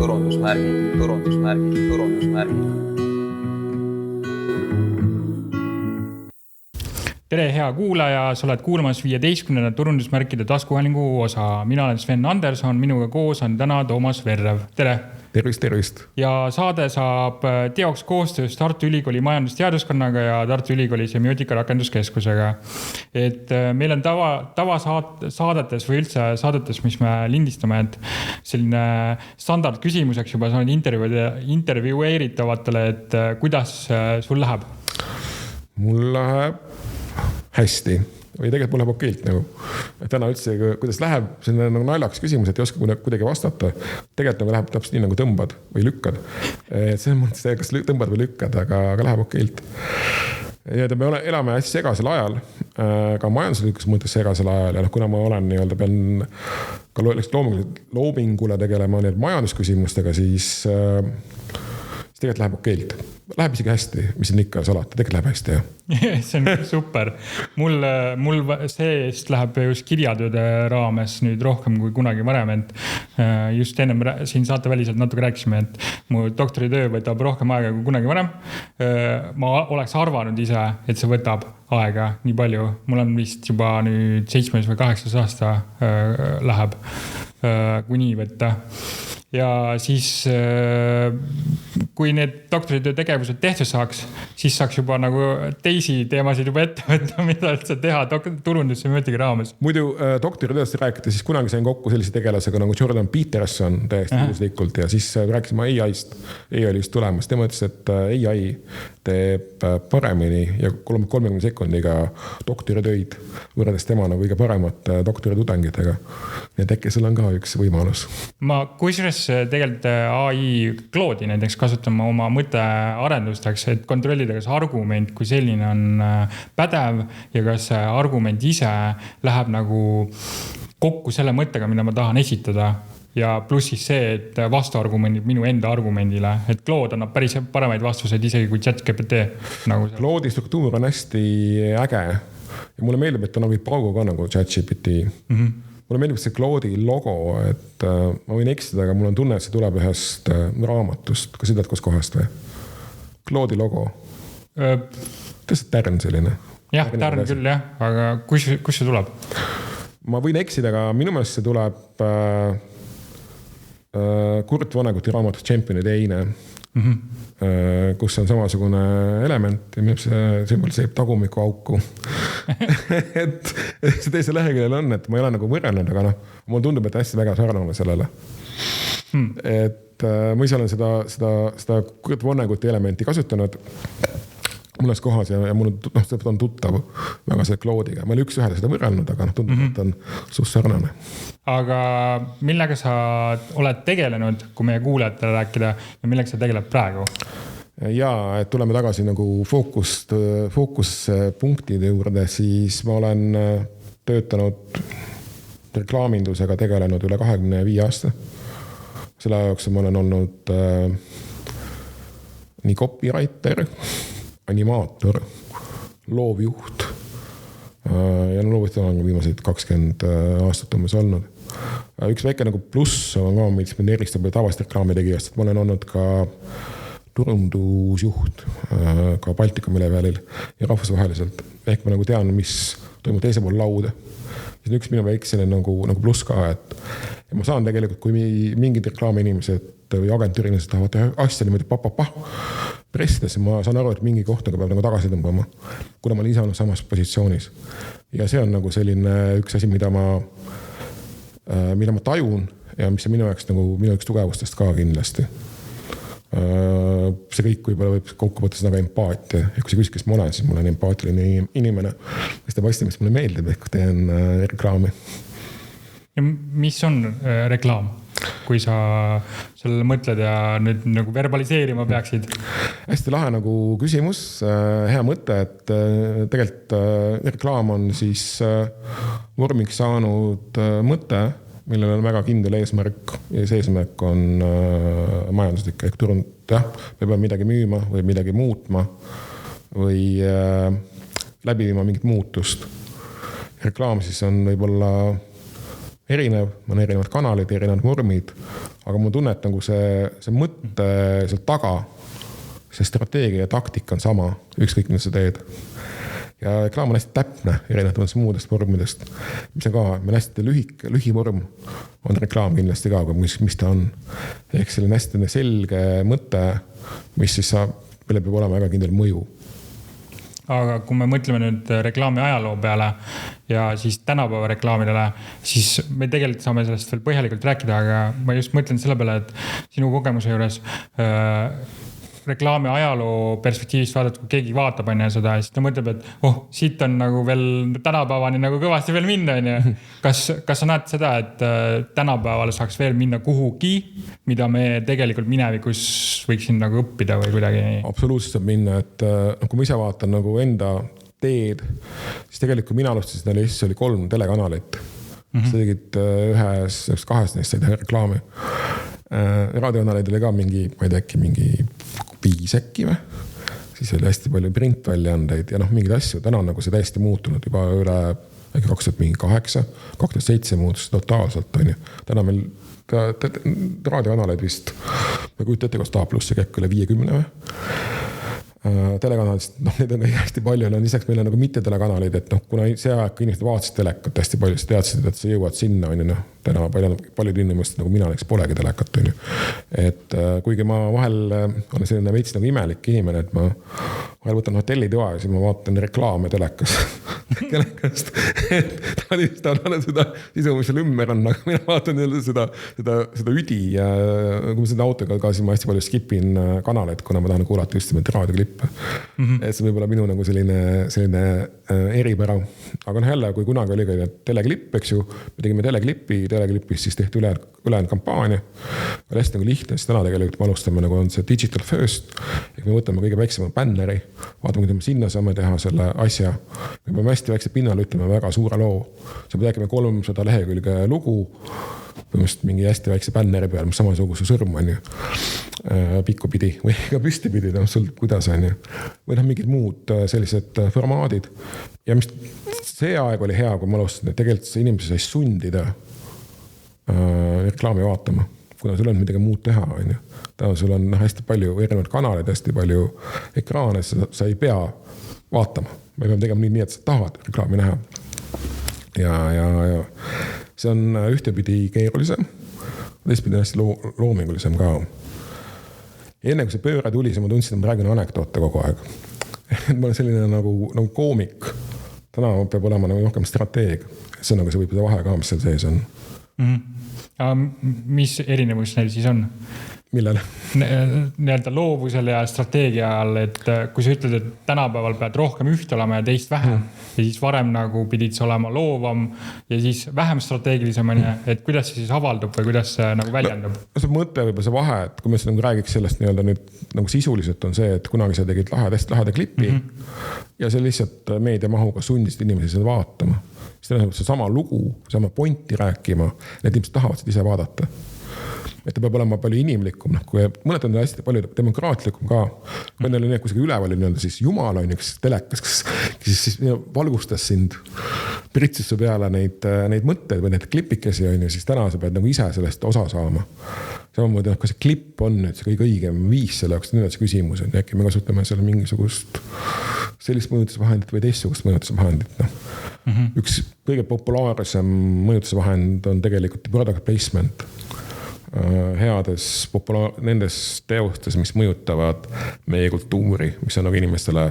Tere, hea kuulaja, sa oled kuulamas 15. turundusmärkide taskuhäälingu osa. Mina olen Sven Anderson, minuga koos on täna Toomas Verrev. Tere! Tervist! Ja saade saab teoks koostöös Tartu Ülikooli majandusteaduskonnaga ja Tartu Ülikooli semiootika rakenduskeskusega. Et meil on tavasaadetes või üldse saadetes, mis me lindistame, et selline standard küsimuseks juba saanud intervjueeritavatele, et kuidas sul läheb? Mul läheb hästi. Või tegelikult mul läheb okeilt nagu. Täna üldse, kuidas läheb, see on nagu naljaks küsimus, et ei oska kuidagi vastata. Tegelikult nagu läheb täpselt nii nagu tõmbad või lükkad. See on mõttes, kas tõmbad või lükkad, aga läheb okeilt. Ja me elame hästi segasel ajal, ka majanduslikus mõttes segasel ajal. Ja kuna ma olen pean ka loomingule tegelema majandusküsimustega, siis tegelikult läheb okeilt. Läheb isegi hästi, mis on ikka salata. Tegelikult läheb hästi, jah. See on super. Mul seest läheb just kirjatööde raames nüüd rohkem kui kunagi varem, et just ennem siin saateväliselt natuke rääkisime, et mu doktoritöö võtab rohkem aega kui kunagi varem. Ma oleks arvanud ise, et see võtab aega nii palju. Mul on vist juba nüüd 7 või 8 aasta läheb, kui nii võtta. Ja siis, kui need doktoritöö tegevused tehtud saaks, siis saaks juba nagu teisi teemasid juba ette võtta, mida üldse teha turundussemiootika raames. Muidu doktoritööst rääkida, siis kunagi sain kokku sellise tegelasega nagu Jordan Peterson täiesti uuslikult ja siis rääkisime AI-st. AI oli just tulemas. Tema ütles, et AI teeb paremini ja 30 sekundiga doktoritöid võrreldes tema nagu kõige paremat doktoritudengitega. Ja äkki sul on ka üks võimalus. Ma kusjuures tegelikult AI Claude'i näiteks kasutama oma mõttearendusteks, et kontrollida, kas argument kui selline on pädev ja kas argument ise läheb nagu kokku selle mõttega, mida ma tahan esitada. Ja pluss siis see, et vastuargumendid minu enda argumendile, et Claude annab päris paremaid vastuseid isegi kui ChatGPT. Nagu Claude'i struktuur on hästi äge ja mulle meeldib, et ta nagu paugu ka nagu ChatGPT. Mulle meeldib see Claude'i logo, et ma võin eksida, aga mul on tunne, et see tuleb ühest raamatust. Kas seda kus kohast või? Claude'i logo. Tõesti tärn selline. Jah, tärn küll jah, aga kus see tuleb? Ma võin eksida, aga minu meelest see tuleb Kurt Voneguti raamatust Championi teine, kus on samasugune element ja see sümboliseerib tagumiku auku. Et see teise leheküljel on, et ma ei ole nagu võrrelnud, aga mulle tundub, et hästi väga sarnane sellele. Et ma ise olen seda Kurt Voneguti elementi kasutanud mõnes kohas ja mul on tuttav väga see Claude'iga. Ma olen üks ühele seda võrrelnud, aga tundub, et on suht sarnane. Aga millega sa oled tegelenud, kui meie kuulajatele rääkida ja millega sa tegeled praegu? Jaa, et tuleme tagasi nagu fookuspunktide juurde, siis ma olen töötanud reklaamindusega tegelenud üle 25 aasta. Selle ajaks ma olen olnud nii copywriter, animaator, loovjuht ja loovjuht on viimased 20 aastat umbes olnud. Üks väike nagu pluss on ka, mis mind eristab tavalist reklaamitegijast, et ma olen olnud ka turundusjuht ka Baltikumi levelil ja rahvusvaheliselt. Ehk ma nagu tean, mis toimub teise pool lauda. See on üks minu väike nagu pluss ka, et ma saan tegelikult, kui mingid reklaamiinimesed või agentüürinised tahavad teha asja niimoodi pressides, ma saan aru, et mingi kohtaga peab nagu tagasi tõmbama, kuna ma olen ise olnud samas positsioonis. Ja see on nagu selline üks asi, mida ma tajun ja mis on minu jaoks tugevustest ka kindlasti. See kõik võib kokku võtta nagu empaatia. Ja kui sa küsid, kes ma olen, siis ma olen empaatiline inimene, kes teeb asja, mis mulle meeldib, ehk teen reklaami. Ja mis on reklaam? Kui sa sellele mõtled ja nüüd nagu verbaliseerima peaksid? Hästi lahe nagu küsimus, hea mõte, et tegelikult reklaam on siis vormiks saanud mõte, millel on väga kindel eesmärk ja see eesmärk on majanduslik ehk turund, me peame midagi müüma või midagi muutma või läbi viima mingit muutust. Reklaam siis on võib-olla erinev, on erinevad kanalid, erinevad vormid, aga ma tunnen, et nagu see mõtte seal taga, see strateegia ja taktika on sama, ükskõik mida sa teed. Ja reklaam on hästi täpne erinevatest muudest vormidest, mis on ka, meil hästi lühivorm on reklaam kindlasti ka, mis ta on. Ehk selline hästi selge mõte, mis siis saab, mille peab olema väga kindel mõju. Aga kui me mõtleme nüüd reklaami ajaloo peale ja siis tänapäeva reklaamidele, siis me tegelikult saame sellest veel põhjalikult rääkida, aga ma just mõtlen selle peale, et sinu kogemuse juures reklaami ajaloo perspektiivist vaadata, kui keegi vaatab seda, siis ta mõtleb, et siit on nagu veel tänapäevani nagu kõvasti veel minna. Kas sa näed seda, et tänapäeval saaks veel minna kuhugi, mida me tegelikult minevikus võiksin nagu õppida või kuidagi? Absoluutselt saab minna, et kui ma ise vaatan nagu enda teed, siis tegelikult mina alustasin, oli 3 telekanalit. Sa tegid kahes neist said reklaami. Raadiokanaleid oli ka mingi, ma ei tea, mingi 5 äkki või? Siis oli hästi palju printväljaandeid ja mingid asju. Täna on nagu see täiesti muutunud juba üle 2008, 2007 muutus totaalselt. Täna meil raadiokanaleid vist, ma kujutan ette, koos A+, käik üle 50 või? Telekanalist, neid on hästi palju, lisaks meil on nagu mitte telekanalid, et kuna see aeg, kui inimesed vaatasid telekat hästi palju, siis teadsid, et sa jõuad sinna, täna paljud inimesed nagu mina näiteks polegi telekat, et kuigi ma vahel olen selline veits nagu imelik inimene, et ma vahel võtan hotellitoa ja siis ma vaatan reklaame telekast, et tahan seda sisu, mis seal ümber on, aga mina vaatan seda üdi ja kui ma seda autoga ka, siis ma hästi palju skipin kanaleid, kuna ma tahan kuulata just raadioklippe. Et see võib olla minu nagu selline eripära. Aga jälle, kui kunagi oli ka teleklipp, eks ju, me tegime teleklipis siis tehti ülejäänud kampaania. Oli hästi nagu lihtne, siis täna tegelikult me alustame nagu on see digital first. Ehk me võtame kõige väiksema bänneri, vaatame, kuidas me sinna saame teha selle asja. Me peame hästi väikse pinnal ütleme väga suure loo. See peab rääkima 300 lehekülge lugu, põhimõtteliselt mingi hästi väikse bänneri peal, mis samasuguse sõrm on ju, pikku pidi või ka püsti pidi, kuidas on ju. Või mingid muud sellised formaadid. Ja mis see aeg oli hea, kui ma alustasin, et tegelikult inimesi sai sundida reklaami vaatama, kuna sul on midagi muud teha. Täna sul on hästi palju erinevaid kanaleid, hästi palju ekraane, sa ei pea vaatama. Me peame tegema nii, et sa tahad reklaami näha. Ja see on ühtepidi keerulisem, teistpidi hästi loomingulisem ka. Enne kui see pööre tuli, siis ma tundsin, et ma räägin anekdoote kogu aeg. Ma olen selline nagu koomik. Täna peab olema nagu rohkem strateeg. See on nagu see võib vahe ka, mis seal sees on. Mis erinevus neil siis on? Millele? Nii-öelda loovusel ja strateegia all, et kui sa ütled, et tänapäeval pead rohkem üht olema ja teist vähem ja siis varem nagu pidid sa olema loovam ja siis vähem strateegilisem, et kuidas see siis avaldub või kuidas see nagu väljendub? See mõte võib see vahe, et kui me nagu räägiks sellest nii-öelda nüüd nagu sisuliselt on see, et kunagi sa tegid laheda klipi ja see lihtsalt meediamahuga sundisid inimesi seda vaatama. Siis tähendab, see sama lugu, sama pointi rääkima, need inimesed tahavad seda ise vaadata. Et ta peab olema palju inimlikum, kui mõned on hästi palju demokraatlikum ka. Kui neil on kusagil üleval siis Jumal on üks telekas, kes siis valgustas sind, pritsis su peale neid mõtteid või neid klipikesi on, siis täna sa pead nagu ise sellest osa saama. Samamoodi, kas see klipp on nüüd see kõige õigem viis selle jaoks, nüüd on see küsimus, et äkki me kasutame selle mingisugust sellist mõjutusvahendit või teistsugust mõjutusvahendit. Üks kõige populaarsem mõjutusvahend on tegelikult product placement. Heades nendes teostes, mis mõjutavad meie kultuuri, mis on nagu inimestele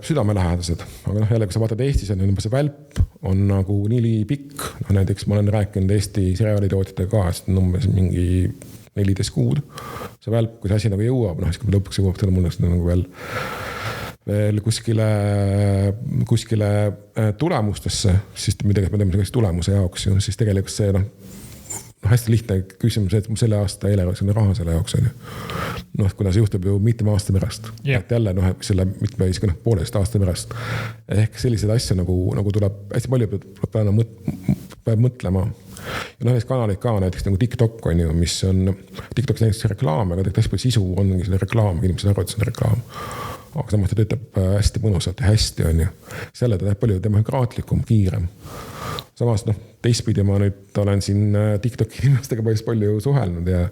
südamelähedased. Aga jälle, kui sa vaatad Eestis, on see välp on nagu nii pikk. Näiteks ma olen rääkinud Eesti seriaalitootjatega ka, et umbes mingi 14 kuud. See välp, kui see asi nagu jõuab, siis kui lõpuks jõuab selle mulle nagu veel kuskile tulemustesse, siis midagi me teeme tulemuse jaoks, siis tegelikult see hästi lihtne küsimus, et selle aasta eelarves on raha selle jaoks. Kuna see juhtub ju mitme aasta pärast. Et jälle selle mitme poolest aasta pärast. Ehk sellised asja nagu tuleb hästi palju peab mõtlema. Ja näiteks kanalid ka, näiteks nagu TikTok on ju, mis on TikTok näiteks reklaam, aga hästi palju sisu ongi selle reklaam, inimesed arvavad, see on reklaam. Aga samas ta töötab hästi mõnusalt ja hästi on ju. Selle ta teeb palju demokraatlikum, kiirem. samas teistpidi ma nüüd olen siin TikToki inimestega päris palju suhelnud ja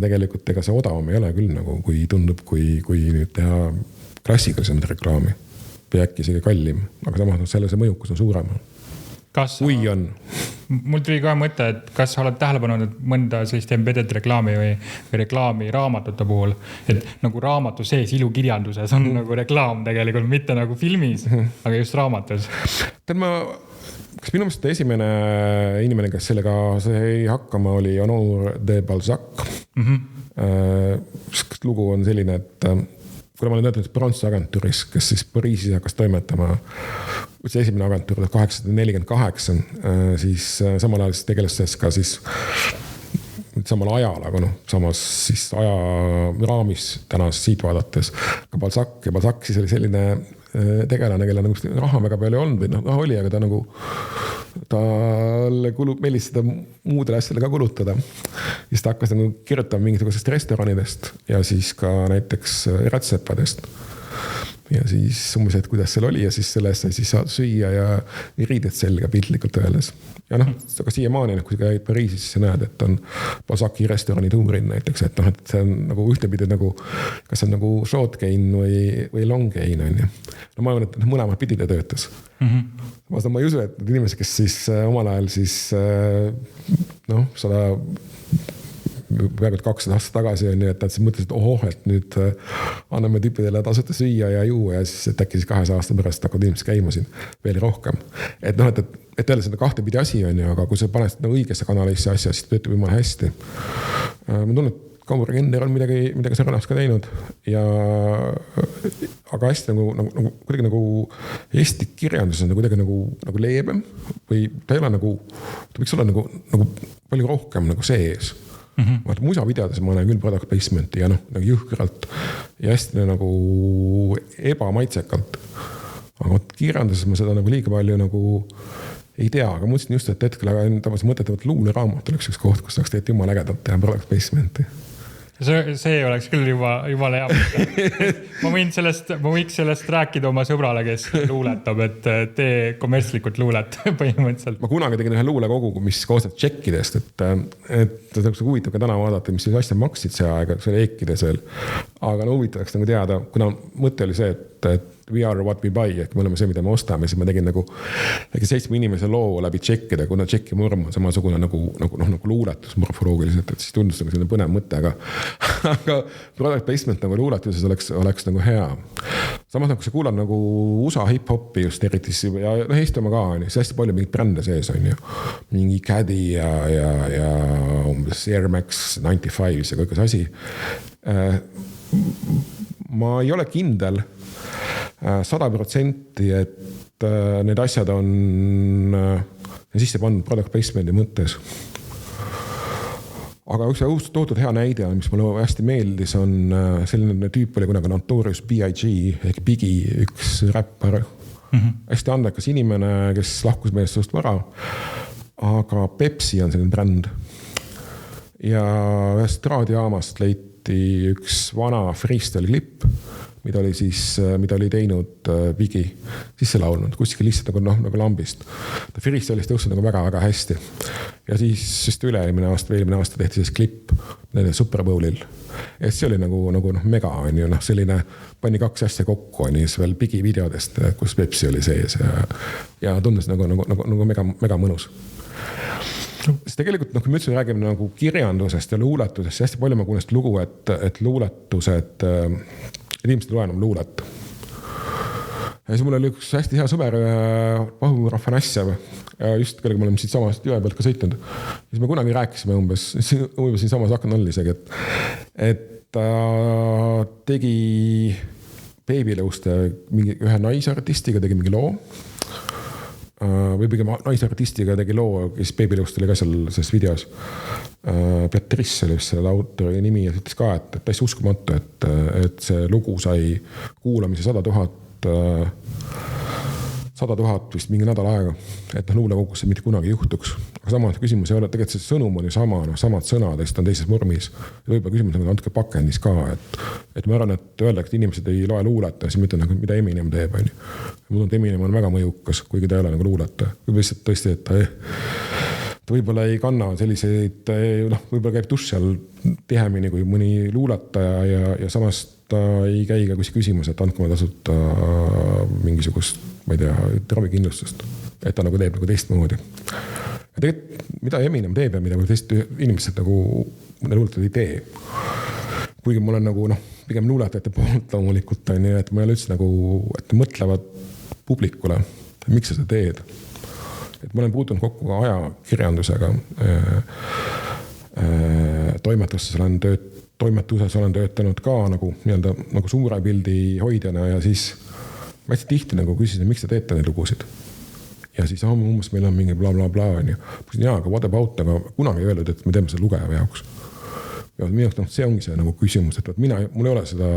tegelikult ega see odavam ei ole küll nagu, kui tundub, kui nüüd teha klassikalisemat reklaami. Või äkki isegi kallim, aga samas selle see mõjukus on suurem. Kui on. Mul tuli ka mõte, et kas sa oled tähele pannud mõnda sellist embedded reklaami või reklaami raamatute puhul, et nagu raamatu sees ilukirjanduses on nagu reklaam tegelikult, mitte nagu filmis, aga just raamatus. Kas minu mõttes esimene inimene, kes sellega sai hakkama, oli Honoré de Balzac. Lugu on selline, et kuna ma olen töötanud Prantsuse agentuuris, kes siis Pariisis hakkas toimetama, see esimene agentuur 1848, siis samal ajal tegeles selles ka siis samal ajal, aga samas siis aja raamis täna siit vaadates ka Balzac ja Balzac siis oli selline tegelane, kelle nagu raha väga palju ei olnud või oli, aga ta nagu talle meelis seda muudele asjale ka kulutada. Siis ta hakkas nagu kirjutama mingisugusest restoranidest ja siis ka näiteks rätsepadest. Ja siis umbes, et kuidas seal oli ja siis sellest sai siis süüa ja riided selga piltlikult öeldes. Ja aga siiamaani, kui käid Pariisis, siis näed, et on Balzaci restorani tuurin näiteks, et see on nagu ühtepidi nagu, kas on nagu short gain või long gain on ju. Ma arvan, et mõlemad pidi ta töötas. Ma ei usu, et need inimesed, kes siis omal ajal siis peaaegu 200 aastat tagasi on ju, et nad siis mõtlesid, et nüüd anname tüüpidele tasuta süüa ja juua ja siis et äkki siis 200 aasta pärast hakkavad inimesed käima siin veel rohkem. Et öelda seda kahte pidi asi on ju, aga kui sa paned õigesse kanalisse asja, siis töötab jumala hästi. Ma tunnen, et Kaumur Gender on midagi sarnast ka teinud ja aga hästi kuidagi nagu Eesti kirjandus on kuidagi nagu leebem või ta ei ole nagu, ta võiks olla nagu palju rohkem nagu sees. Musavideodes ma näen küll product placement'i ja nagu jõhkralt ja hästi nagu ebamaitsekalt. Aga kirjanduses ma seda nagu liiga palju nagu ei tea, aga mõtlesin just, et hetkel tavaliselt mõtetavalt luuleraamat oleks üks koht, kus saaks teed jumala ägedalt teha product placement'i. See oleks küll juba hea. Ma võiks sellest rääkida oma sõbrale, kes luuletab, et tee kommertslikult luulet põhimõtteliselt. Ma kunagi tegin ühe luulekogu, mis koostab tšekkidest, et see huvitav ka täna vaadata, mis asja maksid see aega, see oli EKides veel. Aga huvitavaks nagu teada, kuna mõte oli see, et we are what we buy, ehk me oleme see, mida me ostame, siis ma tegin nagu 7 inimese loo läbi tšekkida, kuna tšekki murm on samasugune nagu luuletus morfoloogiliselt, et siis tundus nagu selline põnev mõte, aga product placement nagu luuletuses oleks nagu hea. Samas nagu sa kuulad nagu USA hip-hopi just eriti ja Eesti oma ka on, siis hästi palju mingid brände sees on ju. Mingi Caddy ja umbes Air Max 95 ja kõik see asi. Ma ei ole kindel 100%, et need asjad on sisse pandud product placement'i mõttes. Aga üks tohutud hea näide, mis mulle hästi meeldis, on selline tüüp oli kunagi Notorious B.I.G. ehk Biggie, üks räppar. Hästi andekas inimene, kes lahkus meest suust vara. Aga Pepsi on selline bränd. Ja ühest raadiojaamast leiti üks vana freestyle klipp, mida oli teinud Biggie sisse laulnud, kuskil lihtsalt nagu lambist. Ta freestyle'ist tõusnud nagu väga-väga hästi. Ja siis eelmine aasta tehti siis klipp Super Bowlil. Ja see oli nagu mega on ju, selline pani 2 asja kokku on siis veel Biggie videodest, kus Pepsi oli sees ja tundus nagu mega mõnus. Siis tegelikult, kui me üldse räägime nagu kirjandusest ja luuletusest, hästi palju ma kuulest lugu, et luuletused, inimesed ei loe enam luulet. Ja siis mul oli üks hästi hea sõber, Vahumur Afanasjev, just kellega me oleme siit samast jõe pealt ka sõitnud. Siis me kunagi rääkisime umbes siin samas Aknall isegi, et ta tegi beebilõuste ühe naisartistiga, tegi mingi loo. Või pigem naisartistiga tegi loo, kes beebilõust oli ka selles videos. Beatrice oli selle autori nimi ja ütles ka, et täiesti uskumatu, et see lugu sai kuulamise 100 000 100 000 vist mingi nädal aega, et luulekogusse mitte kunagi juhtuks. Aga samas küsimus ei ole, tegelikult see sõnum on ju sama, samad sõnad, ta on teises vormis. Ja võib-olla küsimus on natuke pakendis ka, et ma arvan, et öelda, et inimesed ei loe luuleta, siis ma ütlen, mida Eminem teeb. Mul on Eminem on väga mõjukas, kuigi ta ei ole nagu luuleta. Kui lihtsalt tõesti, et ta võib-olla ei kanna selliseid, võib-olla käib dušš seal tihemini kui mõni luulataja ja samas ta ei käi ka kuskil küsimus, et andke ma tasuta mingisugust, ma ei tea, ravikindlustust, et ta nagu teeb nagu teistmoodi. Ja tegelikult, mida Eminem teeb ja mida teist inimesed nagu mõne luuletajad ei tee. Kuigi ma olen nagu, pigem luuletajate poolt loomulikult on nii, et ma ei ole üldse nagu, et mõtlevad publikule, miks sa seda teed. Et ma olen puutunud kokku ka ajakirjandusega, toimetuses olen töötanud ka nagu suure pildi hoidjana ja siis ma hästi tihti nagu küsisin, miks te teete neid lugusid. Ja siis umbes meil on mingi bla bla bla on ju. Jaa, aga what about, aga kunagi ei öeldud, et me teeme seda lugejava jaoks. Ja minu jaoks see ongi see nagu küsimus, et mul ei ole seda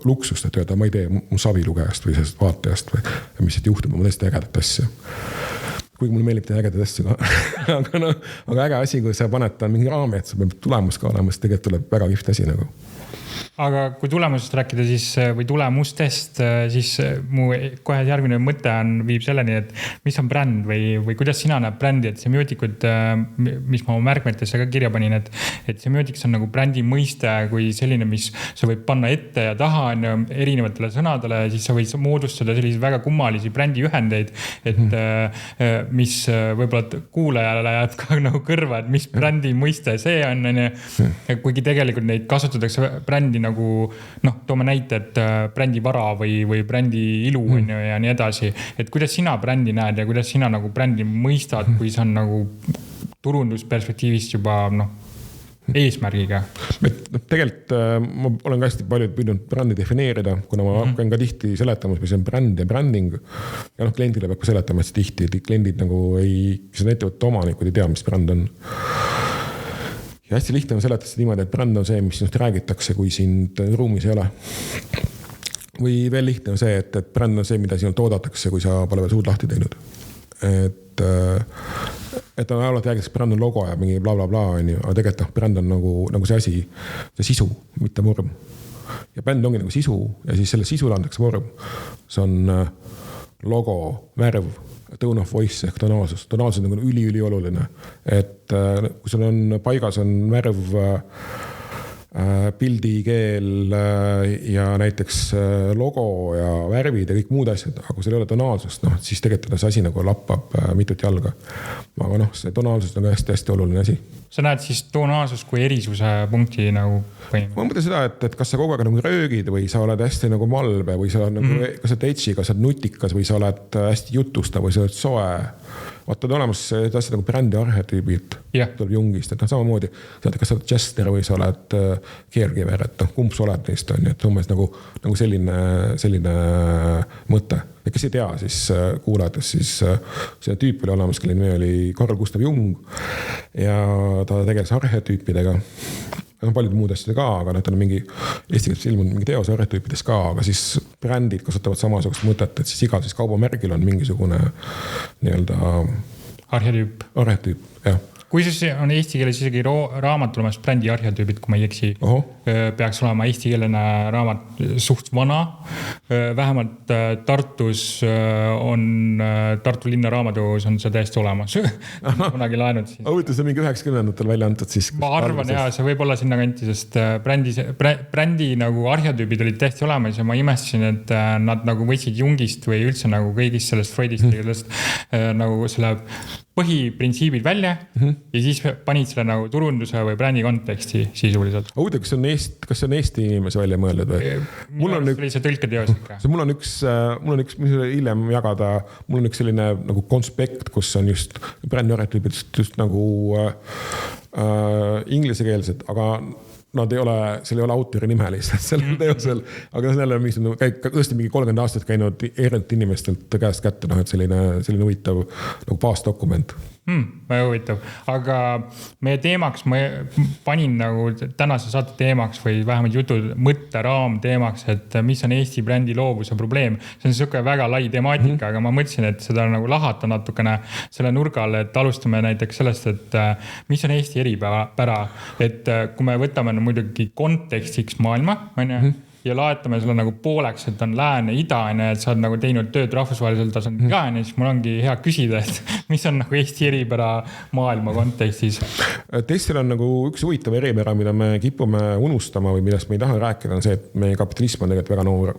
luksust, et öelda, ma ei tee mu savi lugejast või sellest vaatajast või mis juhtub, ma tõesti ägedat asja. Kuigi mulle meelib teha ägedat asja, aga äge asi, kui sa paned mingi raami, et sa peab tulemus ka olema, siis tegelikult tuleb väga kihvt asi nagu. Aga kui tulemusest rääkida siis, või tulemustest, siis mu kohe järgmine mõte viib selleni, et mis on bränd või kuidas sina näeb brändi, et semiootikud, mis ma märkmetesse ka kirja panin, et semiootiks on nagu brändi mõiste kui selline, mis sa võib panna ette ja taha erinevatele sõnadele, siis sa võid moodustada selliseid väga kummalisi brändi ühendeid, et mis võib-olla kuulajale jääb ka nagu kõrva, et mis brändi mõiste see on, kuigi tegelikult neid kasutatakse brändi nagu, toome näite, et brändi vara või brändi ilu ja nii edasi. Et kuidas sina brändi näed ja kuidas sina nagu brändi mõistad, kui see on nagu turundusperspektiivist juba eesmärgiga? Tegelikult ma olen ka hästi palju püüdnud brändi defineerida, kuna ma hakkan ka tihti seletamas, mis on bränd ja bränding. Ja kliendile peab ka seletama hästi tihti, kliendid nagu kes on ettevõtte omanikud ei tea, mis bränd on. Ja hästi lihtne on seletada niimoodi, et bränd on see, mis sinust räägitakse, kui sind ruumis ei ole. Või veel lihtne on see, et bränd on see, mida sinult toodatakse, kui sa pole veel suud lahti teinud. Et on alati räägitakse, bränd on logo ja mingi bla bla bla, aga tegelikult bränd on nagu see asi, see sisu, mitte vorm. Ja bränd ongi nagu sisu ja siis selle sisule antakse vorm. See on logo, värv, tone of voice ehk tonaalsus. Tonaalsus on üli oluline. Et kui sul on paigas on värv, pildikeel ja näiteks logo ja värvid ja kõik muud asjad, aga kui sul ei ole tonaalsust, siis tegelikult see asi nagu lappab mitut jalga. Aga see tonaalsus on hästi oluline asi. Sa näed siis tonaalsus kui erisuse punkti nagu põhimõtteliselt? Ma mõtlen seda, et kas sa kogu aeg nagu röögid või sa oled hästi nagu malbe või sa oled nagu, kas sa oled edgy, kas sa oled nutikas või sa oled hästi jutustav või sa oled soe. Vaata, on olemas asjad nagu brändi arhetüübid, tuleb Jungist, et samamoodi, kas sa oled jester või sa oled caregiver, et kumb sa oled neist on, et umbes nagu selline mõte. Ja kes ei tea, siis kuulates, siis see tüüp oli olemas, kelle nimi oli Carl Gustav Jung ja ta tegeles arhetüüpidega. Paljud muud asjad ka, aga need on mingi eesti keeles ilmunud mingi teos arhetüüpides ka, aga siis brändid kasutavad samasugust mõtet, et siis igal siis kaubamärgil on mingisugune nii-öelda arhetüüp, jah. Kui siis on eesti keeles isegi raamat tulemas brändi arhetüübid, kui ma ei eksi, peaks olema eesti keelena raamat suht vana. Vähemalt Tartus on Tartu linna raamatus on see täiesti olemas. Kunagi laenud. Huvitav, see mingi 90-ndatel välja antud siis. Ma arvan, see võib olla sinna kanti, sest brändi nagu arhetüübid olid täiesti olemas ja ma imestasin, et nad nagu võtsid Jungist või üldse nagu kõigist sellest Freudist nagu selle põhiprintsiibid välja ja siis panid selle nagu turunduse või brändi konteksti sisuliselt. Huvitav, kas see on Eesti inimese välja mõeldud või? Mul on see tõlketeos ikka. Mul on üks, mis hiljem jagada, mul on üks selline nagu konspekt, kus on just brändi arhetüübid just nagu ingliskeelsed, aga nad ei ole, seal ei ole autori nime lihtsalt sellel teosel, aga see on tõesti mingi 30 aastat käinud erinevalt inimestelt käest kätte, et selline huvitav nagu baasdokument. Väga huvitav, aga meie teemaks, ma panin nagu tänase saate teemaks või vähemalt jutu mõtteraam teemaks, et mis on Eesti brändi loovuse probleem. See on selline väga lai temaatika, aga ma mõtlesin, et seda nagu lahata natukene selle nurgal, et alustame näiteks sellest, et mis on Eesti eripära, et kui me võtame muidugi kontekstiks maailma, on ju, ja laetame selle nagu pooleks, et on lääne, ida, et sa oled nagu teinud tööd rahvusvahelisel tasandil ka, siis mul ongi hea küsida, et mis on nagu Eesti eripära maailma kontekstis. Teistel on nagu üks huvitav eripära, mida me kipume unustama või millest me ei taha rääkida, on see, et meie kapitalism on tegelikult väga noor.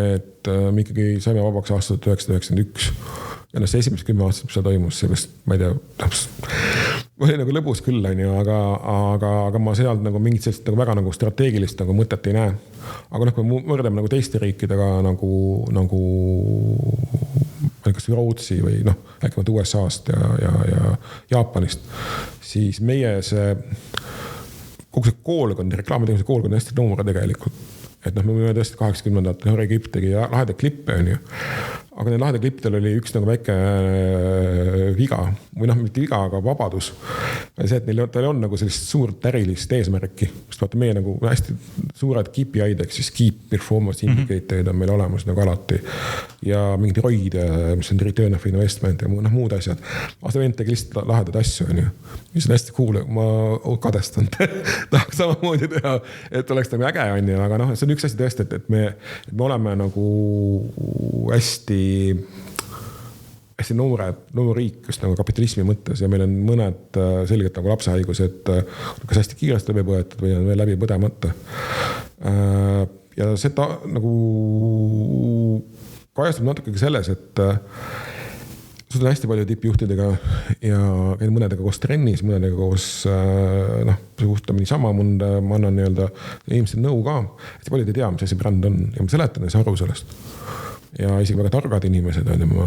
Et me ikkagi saime vabaks aastat 1991 ja see esimesed 10 aastat, mis seal toimus, sellest, ma ei tea, oli nagu lõbus küll, aga ma sealt nagu mingit sellist nagu väga nagu strateegilist nagu mõtet ei näe. Aga kui me võrdleme nagu teiste riikidega nagu kas Rootsi või äkki USA-st ja Jaapanist, siis meie kogu see koolkond, reklaamiteenuse koolkond on hästi noore tegelikult. Et me võime tõesti 80-ndat Egipt tegi lahedad klippe, on ju. Aga need lahedad klippidel oli üks nagu väike viga, või mitte viga, aga vabadus. See, et neil on nagu sellist suurt ärilist eesmärki. Sest vaata, meie nagu hästi suured KPI-d, ehk siis Key Performance Indicatorid on meil olemas nagu alati. Ja mingid roid, mis on Return of Investment ja muud asjad. Aasta vend tegi lihtsalt lahedad asju, on ju. Mis on hästi cool, ma kadestan. Tahaks samamoodi teha, et oleks nagu äge, on ju, aga see on üks asi tõesti, et me oleme nagu hästi noor riik, just nagu kapitalismi mõttes ja meil on mõned selgelt nagu lapsehaigused, kas hästi kiiresti läbi põetud või on veel läbi põdemata. Ja seda nagu kajastub natuke selles, et sul on hästi palju tippjuhtidega ja käin mõnedega koos trennis, mõnedega koos suhtleme niisama, ma annan inimestel nõu ka, hästi paljud ei tea, mis asi bränd on ja ma seletan ja aru sellest. Ja isegi väga targad inimesed on ja ma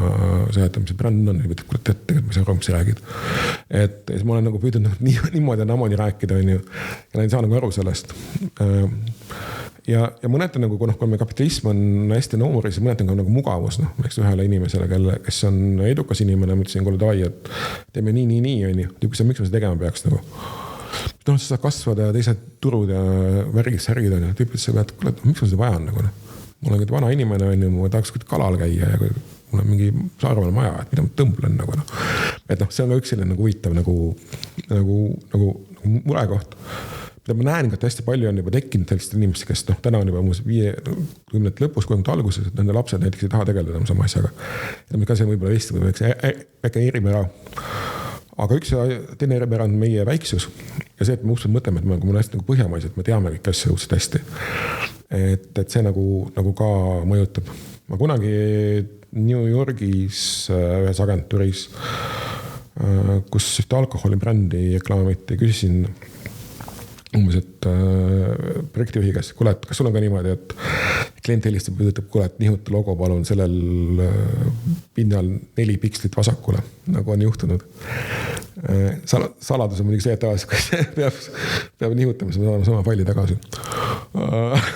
seletan, mis see bränd on ja tegelikult ma ei saa aru, mis sa räägid. Et ma olen nagu püüdnud niimoodi ja namoodi rääkida on ju, ja nad ei saa nagu aru sellest. Ja mõned on nagu, kui me kapitalism on hästi noori, siis mõned on nagu mugavus, eks ühele inimesele, kes on edukas inimene, ma ütlesin, davai, et teeme nii, on ju. Miks me seda tegema peaks nagu? Sa saad kasvada ja teised turud ja värgid, särgid on ja tüüpid sa pead, miks ma seda vajan nagu? Mul on vana inimene, on ju, ma tahaks kalal käia ja mul on mingi Saaremaal maja, et mida ma tõmblen nagu. Et see on ka üks selline nagu huvitav nagu murekoht. Mida ma näen, et hästi palju on juba tekkinud sellised inimesed, kes täna on juba 50 lõpus, 60 alguses, et nende lapsed näiteks ei taha tegeleda sama asjaga. Ja ka see võib-olla Eesti või väike eripära. Aga üks teine eripära on meie väiksus. Ja see, et me uksed mõtleme, et me oleme hästi nagu põhjamaised, et me teame kõik asja õudselt hästi. Et see nagu ka mõjutab. Ma kunagi New Yorgis ühes agentuuris, kus ühte alkoholibrändi reklaamiti, küsisin umbes, et projektijuhi käest, kuule, et kas sul on ka niimoodi, et klient helistab ja ütleb, kuule, et nihuta logo palun sellel pinnal 4 pikslit vasakule, nagu on juhtunud. Saladus on muidugi see, et tavaliselt peab nihutama, siis me saame sama faili tagasi.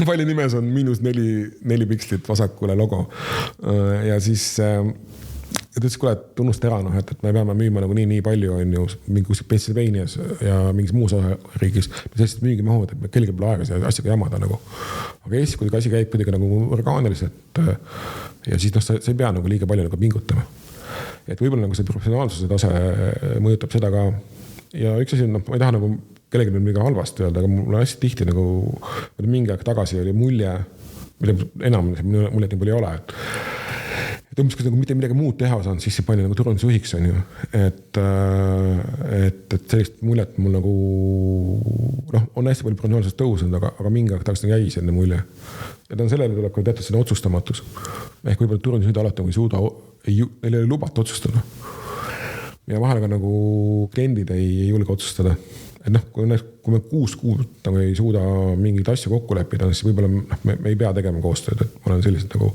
Faili nimes on -4 pikslit vasakule logo. Ja siis ja ta ütles, kuule, et unnusta ära, et me peame müüma nagu nii palju on ju mingis Pennsylvanias ja mingis muus riigis. Me sellised müügimahud, et me kellegi pole aega selle asjaga jamada nagu. Aga Eestis, kui asi käib kuidagi nagu orgaaniliselt ja siis sa ei pea nagu liiga palju nagu pingutama. Et võib-olla nagu see professionaalsuse tase mõjutab seda ka. Ja üks asi on, ma ei taha nagu kellegi midagi halvasti öelda, aga mul on hästi tihti nagu mingi aeg tagasi oli mulje, enam muljet nii palju ei ole, et umbes, kui nagu mitte midagi muud teha saanud, siis see pani nagu turundusjuhiks on ju. Et sellist muljet mul nagu on hästi palju professionaalselt tõusnud, aga mingi aeg tahaks nagu jäi selline mulje. Ja ta on sellele tuleb ka teatud selline otsustamatus. Ehk võib-olla turundusjuhid alati ei suuda, neil ei lubata otsustada. Ja vahel ka nagu kliendid ei julge otsustada. Et kui me 6 kuud nagu ei suuda mingeid asju kokku leppida, siis võib-olla me ei pea tegema koostööd. Et ma olen sellised nagu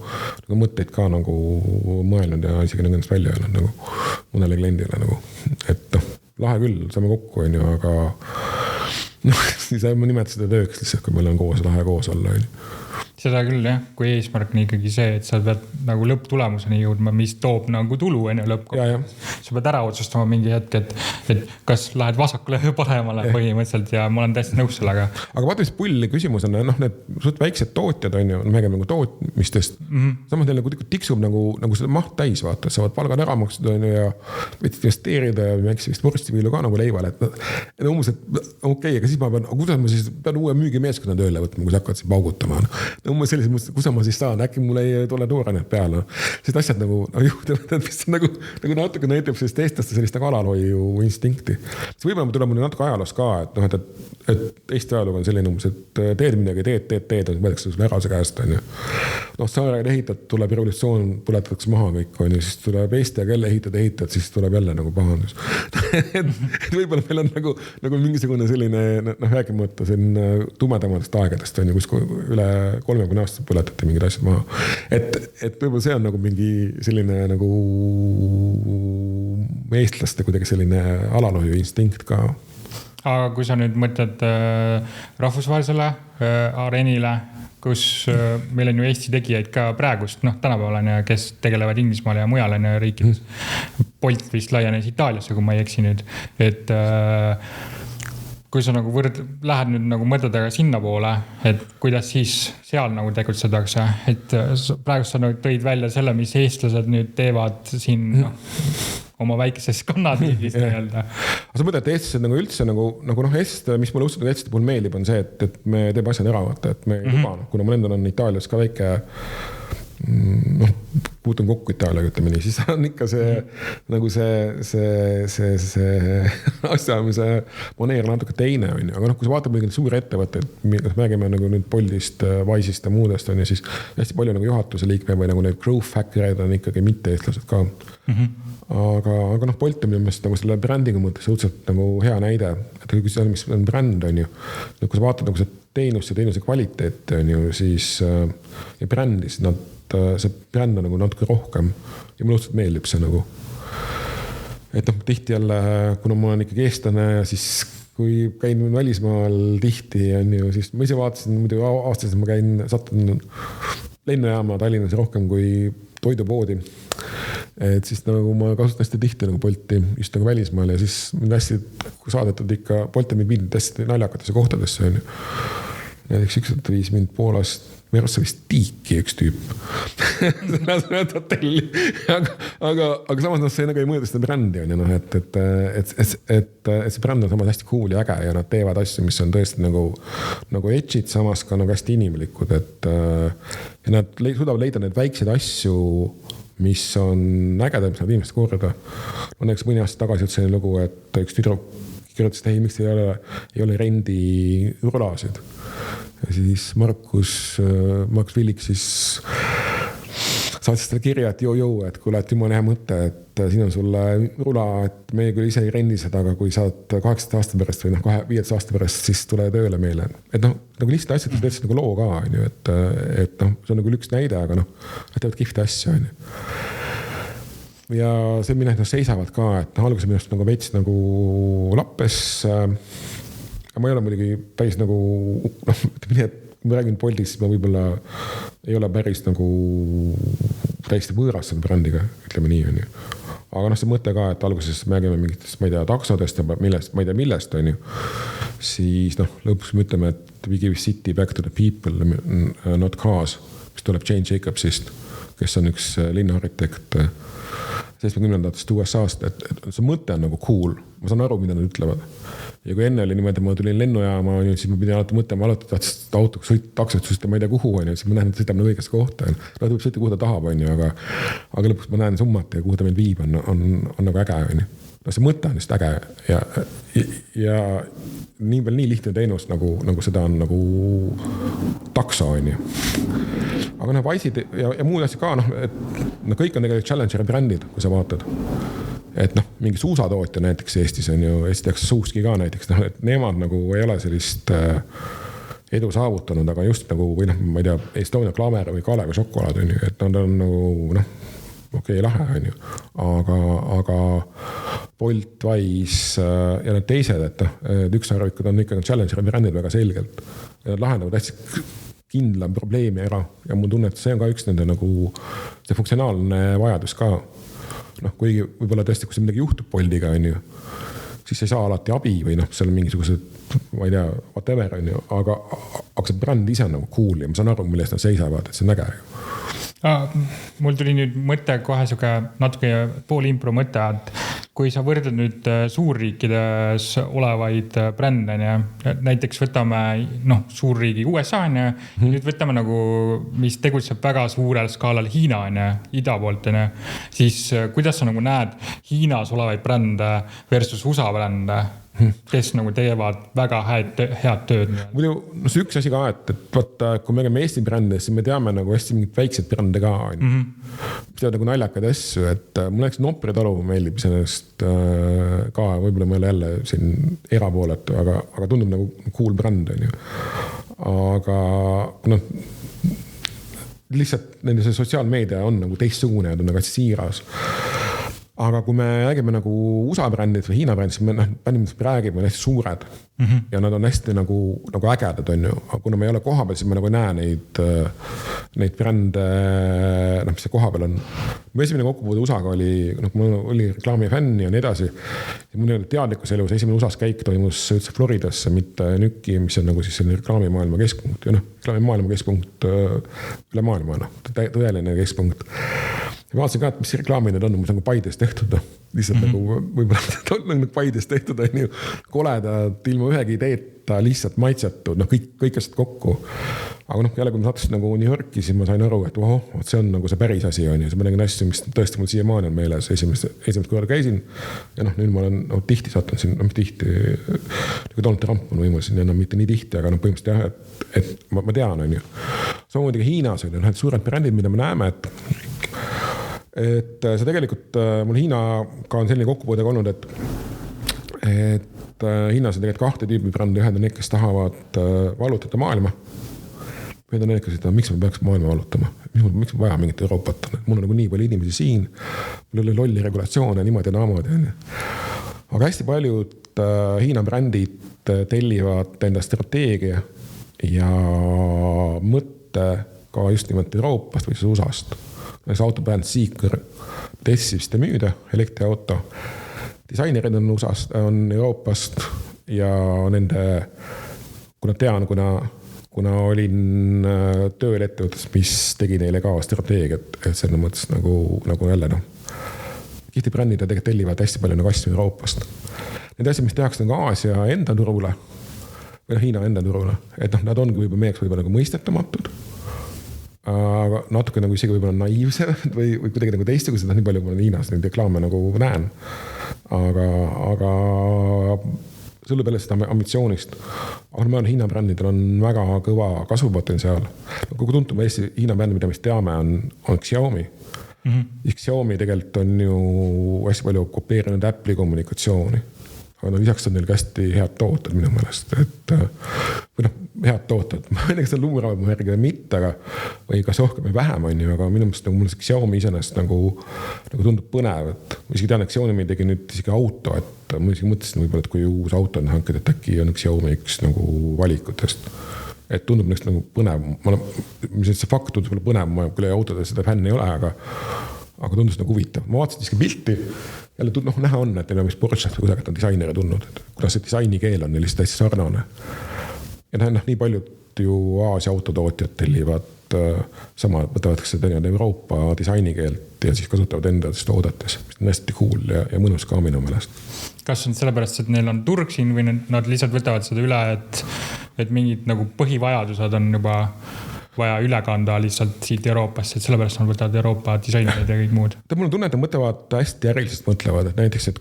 mõtteid ka nagu mõelnud ja isegi nendest välja öelnud nagu mõnele kliendile nagu. Et lahe küll, saame kokku on ju, aga siis ma nimetan seda tööks lihtsalt, kui meil on koos lahe koos olla. Seda küll jah, kui eesmärk on ikkagi see, et sa pead nagu lõpptulemuseni jõudma, mis toob nagu tulu enne lõppkokkuvõttes. Sa pead ära otsustama mingi hetk, et kas lähed vasakule või paremale põhimõtteliselt ja ma olen täiesti nõus sellega. Aga vaata, mis pulli küsimus on, need suht väiksed tootjad on ju, me räägime nagu tootmistest. Samas neil nagu tiksub nagu seda maht täis, vaata, saavad palgad ära makstud on ju ja võtsid investeerida ja väikse vist vorstiviilu ka nagu leivale. Et umbes, et okei, aga siis ma kuidas ma siis pean uue müügimeeskonna tööle võtma, kui sa hakkad siin paugutama. Umbes sellises mõttes, kus ma siis saan, äkki mul ei tule toorenet peale. Sellised asjad nagu juhtuvad, mis nagu natuke näitab sellist eestlaste sellist nagu alalhoiu instinkti. See võib-olla tuleb mulle natuke ajalos ka, et Eesti ajalugu on selline umbes, et teed midagi, teed, võetakse sulle ära see käest, on ju. Saarel ehitad, tuleb revolutsioon, põletatakse maha kõik, on ju, siis tuleb Eesti ja kelle ehitad, siis tuleb jälle nagu pahandus. et võib-olla meil on nagu mingisugune selline, rääkimata selline tumedamatest aegadest, on ju, kus üle 30 aastat põletati mingid asjad maha. Et võib-olla see on nagu mingi selline nagu eestlaste kuidagi selline alalhoiu instinkt ka. Aga kui sa nüüd mõtled rahvusvahelisele areenile, kus meil on ju Eesti tegijaid ka praegust, tänapäeval on ja kes tegelevad Inglismaal ja mujal on riikides. Bolt vist laienes Itaaliasse, kui ma ei eksi nüüd. Et kui sa nagu lähed nüüd nagu mõtledega sinna poole, et kuidas siis seal nagu tegutsetakse, et praegu sa nagu tõid välja selle, mis eestlased nüüd teevad siin oma väikeses kannatiigis nii-öelda. Sa mõtled, et eestlased nagu üldse eestlased, mis mulle õudselt eestlased puhul meeldib, on see, et me teeb asjad ära, et me ei luba, kuna mul endal on Itaalias ka väike puutun kokku Itaaliaga, ütleme nii, siis on ikka see nagu see asjaamise maneer natuke teine on ju, aga kui sa vaatad mingi suuri ettevõtteid, me räägime nagu nüüd Boltist, Wise'ist ja muudest on ju, siis hästi palju nagu juhatuse liikme või nagu need growth hackereid on ikkagi mitte eestlased ka. Aga Bolt on minu meelest nagu selle brändingu mõttes õudselt nagu hea näide, et kui see on, mis on bränd on ju, kui sa vaatad nagu see teenuse kvaliteet on ju, siis ja brändis see bränd on nagu natuke rohkem ja mulle õudselt meeldib see nagu. Et tihti jälle, kuna ma olen ikkagi eestlane ja siis kui käin välismaal tihti on ju, siis ma ise vaatasin muidu aastaselt ma satun lennujaama Tallinnas rohkem kui toidupoodi. Et siis nagu ma kasutan hästi tihti nagu Bolti just nagu välismaal ja siis mind hästi saadetud ikka Bolt on mind viinud hästi naljakatesse kohtadesse on ju. Näiteks ükselt viis mind Poolast Varsovist Tiiki üks tüüp. hotelli. Aga samas see nagu ei mõõda seda brändi on ju, et see bränd on samas hästi cool ja äge ja nad teevad asju, mis on tõesti nagu edgid, samas ka nagu hästi inimlikud, et ja nad suudavad leida neid väikseid asju, mis on ägedad, mis nad inimesed korda. Näiteks mõni aasta tagasi selline lugu, et üks tüdruk kirjutas, et miks ei ole rendi rulasid. Ja siis Markus Villik siis saatis selle kirja, et et kuule, et jumala hea mõte, et siin on sulle rula, et meie küll ise ei rendi seda, aga kui saad 18 aasta pärast või 15 aasta pärast, siis tule tööle meile. Et nagu lihtsalt asjad, mis teed nagu loo ka, on ju, et see on nagu üks näide, aga nad teevad kihvti asja, on ju. Ja see mine, et nad seisavad ka, et alguses minust nagu veits nagu lappes. Ma ei ole muidugi päris nagu, kui ma räägin Boltist, siis ma võib-olla ei ole päris nagu täiesti võõras selle brändiga, ütleme nii on ju. Aga see mõte ka, et alguses me räägime mingitest, ma ei tea, taksodest ja millest, ma ei tea millest on ju. Siis lõpuks me ütleme, et we give city back to the people, not cars, mis tuleb Jane Jacobsist, kes on üks linnaarhitekt 70-ndatest USA-st, et see mõte on nagu cool. Ma saan aru, mida nad ütlevad. Ja kui enne oli niimoodi, et ma tulin lennujaama, siis ma pidin alati mõtlema, alati tahtsin autoga taksot sõita, ma ei tea kuhu, siis ma näen, et sõidab õigesse kohta. Ta võib sõita, kuhu ta tahab, aga lõpuks ma näen summat ja kuhu ta meil viib, on nagu äge. See mõte on just äge ja nii lihtne teenus, nagu seda on nagu takso. Aga Wise'id ja muud asja ka, et kõik on tegelikult Challengeri brändid, kui sa vaatad. Et mingi suusatootja näiteks Eestis on ju, Eesti tehakse Suuski ka näiteks, et nemad nagu ei ole sellist edu saavutanud, aga just nagu, või ma ei tea, Estonia Klaver või Kalevi šokolaad on ju, et nad on nagu, okei, lahe on ju, aga Bolt, Wise ja need teised, et ükssarvikud on ikkagi Challengeri brändid väga selgelt ja nad lahendavad hästi kindlam probleemi ära ja mul tunne, et see on ka üks nende nagu see funktsionaalne vajadus ka. Kuigi võib-olla tõesti, kui see midagi juhtub Boltiga, on ju, siis ei saa alati abi või seal on mingisugused, ma ei tea, whatever, on ju, aga see bränd ise on nagu cool ja ma saan aru, millest nad seisavad, et see on äge. Mul tuli nüüd mõte kohe siuke natuke poolimpro mõte, et kui sa võrdled nüüd suurriikides olevaid brände, näiteks võtame suurriigi USA, nüüd võtame nagu, mis tegutseb väga suurel skaalal Hiina, ida poolt, siis kuidas sa nagu näed Hiinas olevaid brände versus USA brände? Kes nagu teevad väga head tööd. Muidu, see üks asi ka, et vaata, kui me oleme Eesti brändes, siis me teame nagu hästi mingid väiksed brände ka. Mis teevad nagu naljakad asju, et mul näiteks Nopri talu meeldib sellest ka, võib-olla ma ei ole jälle siin erapooletu, aga tundub nagu cool bränd, on ju. Aga lihtsalt nende see sotsiaalmeedia on nagu teistsugune ja ta on nagu siiras. Aga kui me räägime nagu USA brändid või Hiina brändid, siis me räägime on hästi suured ja nad on hästi nagu ägedad, on ju. Aga kuna me ei ole koha peal, siis me nagu ei näe neid brände, mis see koha peal on. Mu esimene kokkupuude USA-ga oli, mul oli reklaami fänn ja nii edasi. Ja mul oli teadlikkus elus, esimene USA-s käik toimus üldse Floridasse, mitte Nüki, mis on nagu siis selline reklaamimaailma keskpunkt. Ja reklaamimaailma keskpunkt üle maailma, tõeline keskpunkt. Ja vaatasin ka, et mis reklaamid need on, mis nagu Paides tehtud. Lihtsalt nagu võib-olla on Paides tehtud, on ju koledad, ilma ühegi ideeta, lihtsalt maitsetud, kõik asjad kokku. Aga jälle, kui ma sattusin nagu New Yorki, siis ma sain aru, et see on nagu see päris asi, on ju. See mõnegi asju, mis tõesti mul siiamaani on meeles. Esimest korda käisin ja nüüd ma olen tihti sattunud siin, mis tihti, nagu Donald Trump on võimul siin, mitte nii tihti, aga põhimõtteliselt jah, et ma tean, on ju. Samamoodi ka Hiinas on ju, suured brändid, mida me näeme, et see tegelikult mul Hiinaga on selline kokkupuudega olnud, et Hiinas on tegelikult kahte tüüpi brände, ühed on need, kes tahavad valutada maailma. Need on need, kes ütlevad, miks me peaks maailma valutama, miks me vaja mingit Euroopat. Mul on nagu nii palju inimesi siin, mul oli lolli regulatsioone, niimoodi ja naamodi. Aga hästi paljud Hiina brändid tellivad enda strateegia ja mõtte ka just nimelt Euroopast või siis USA-st. Näiteks autobränd Seeker tessis seda müüda, elektriauto. Disainerid on USA-st, on Euroopast ja nende, kuna tean, kuna olin tööl ettevõttes, mis tegi neile ka strateegiat, et see on mõttes nagu jälle kihti brändid tegelikult tellivad hästi palju nagu asju Euroopast. Need asjad, mis tehakse nagu Aasia enda turule või Hiina enda turule, et nad ongi võib-olla nagu mõistetamatud. Aga natuke nagu isegi võib-olla naiivsed või kuidagi nagu teistsugused, nii palju kui ma Hiinas neid reklaame nagu näen. Aga sõlub jälle seda ambitsioonist. Aga ma olen Hiina brändidel on väga kõva kasvupotentsiaal. Kogu tuntum Eesti Hiina bränd, mida me teame, on Xiaomi. Xiaomi tegelikult on ju hästi palju kopeerinud Apple'i kommunikatsiooni. Aga lisaks on neil hästi head tooted minu meelest, või head tooted. Ma ei tea, kas see on luuravamu järgi või mitte, või kas rohkem või vähem on ju, aga minu meelest mul see Xiaomi iseenesest nagu tundub põnev, et ma isegi tean, et Xiaomi tegi nüüd isegi auto, et ma isegi mõtlesin võib-olla, et kui uus auto on hanked, et äkki on Xiaomi üks nagu valikutest. Et tundub neist nagu põnev. See fakt tundub põnev, ma küll autodes seda fänn ei ole, aga tundus nagu huvitav. Ma vaatasin iski pilti, jälle näha on, et neil on mis Porsche'st või kusagelt on disaineri tulnud, et kuidas see disaini keel on neil lihtsalt hästi sarnane. Ja nii paljud ju Aasia autotootjad tellivad sama, võtavad seda Euroopa disainikeelt ja siis kasutavad endades toodetes, mis on hästi cool ja mõnus ka minu meelest. Kas on sellepärast, et neil on turg siin või nad lihtsalt võtavad seda üle, et mingid nagu põhivajadused on juba vaja üle kanda lihtsalt siit Euroopasse, et sellepärast on võtavad Euroopa disainerid ja kõik muud. Mul on tunne, et nad mõtlevad hästi äriliselt mõtlevad, et näiteks, et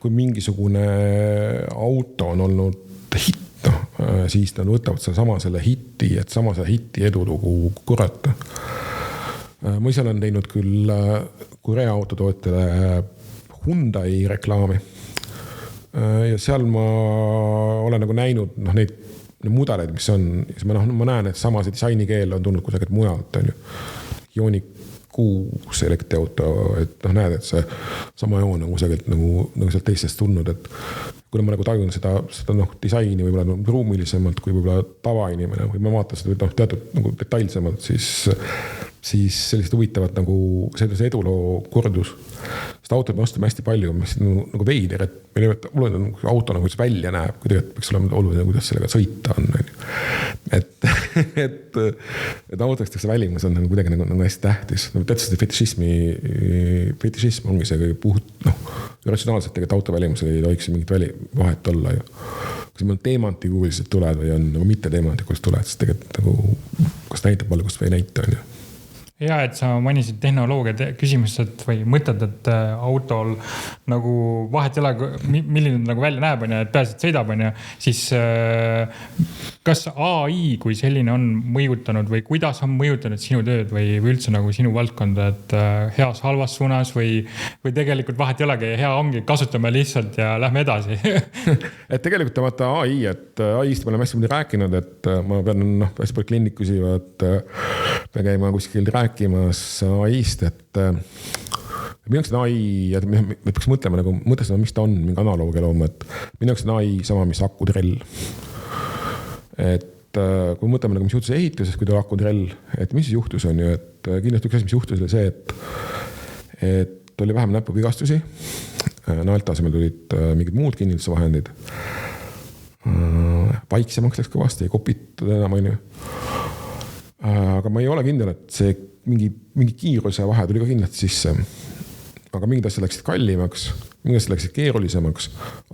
kui mingisugune auto on olnud hitt, siis nad võtavad selle hitti, et sama selle hitti edulugu korrata. Ma ise olen teinud küll Korea autotootjale Hyundai reklaami ja seal ma olen nagu näinud neid mudeleid, mis on, ma näen, et sama see disainikeel on tulnud kusagilt mujalt, on ju. Ioniq 6 elektriauto, et noh, näed, et see sama joon nagu sealt nagu sealt teistest tulnud, et kui ma nagu tajun seda noh, disaini võib-olla nagu ruumilisemalt kui võib-olla tavainimene või ma vaatan seda noh, teatud nagu detailsemalt, siis sellised huvitavad nagu sellise eduloo kordus. Seda autot me ostame hästi palju, mis nagu veider, et meil ei ole oluline nagu auto nagu kuidas välja näeb, kui tegelikult peaks olema oluline, kuidas sellega sõita on. Et autostakse välimus on nagu kuidagi nagu hästi tähtis. Tähtsasti fetišism ongi see puht, noh, ratsionaalselt tegelikult auto välimusel ei tohiks mingit vahet olla ju. Kui meil on teemantikuulised tuled või on nagu mitte teemantikuulised tuled, siis tegelikult nagu kas näitab valgust või ei näita on ju. Ja, et sa mainisid tehnoloogia küsimused või mõtled, et autol nagu vahet ei ole, milline nagu välja näeb, et peaasi, et sõidab, siis kas AI kui selline on mõjutanud või kuidas on mõjutanud sinu tööd või üldse nagu sinu valdkonda, et heas halvas suunas või tegelikult vahet ei olegi, hea ongi, kasutame lihtsalt ja lähme edasi? Et tegelikult vaata AI, et AI-st me oleme hästi palju rääkinud, et ma pean hästi palju kliinikusi, pean käima kuskil rääkimas AI-st, et minu jaoks on AI, et me peaks mõtlema, mis ta on, mingi analoogia looma, et minu jaoks on AI sama, mis akutrell. Et kui mõtleme, mis juhtus ehituses, kui ta akutrell, et mis siis juhtus on ju, et kindlasti üks asi, mis juhtus oli see, et oli vähem näpuvigastusi, naelte asemel tulid mingid muud kinnitusvahendid, vaiksemaks läks kõvasti, ei kopitud enam, on ju. Aga ma ei ole kindel, et see mingi kiiruse vahe tuli ka kindlasti sisse. Aga mingid asjad läksid kallimaks, mingid asjad läksid keerulisemaks,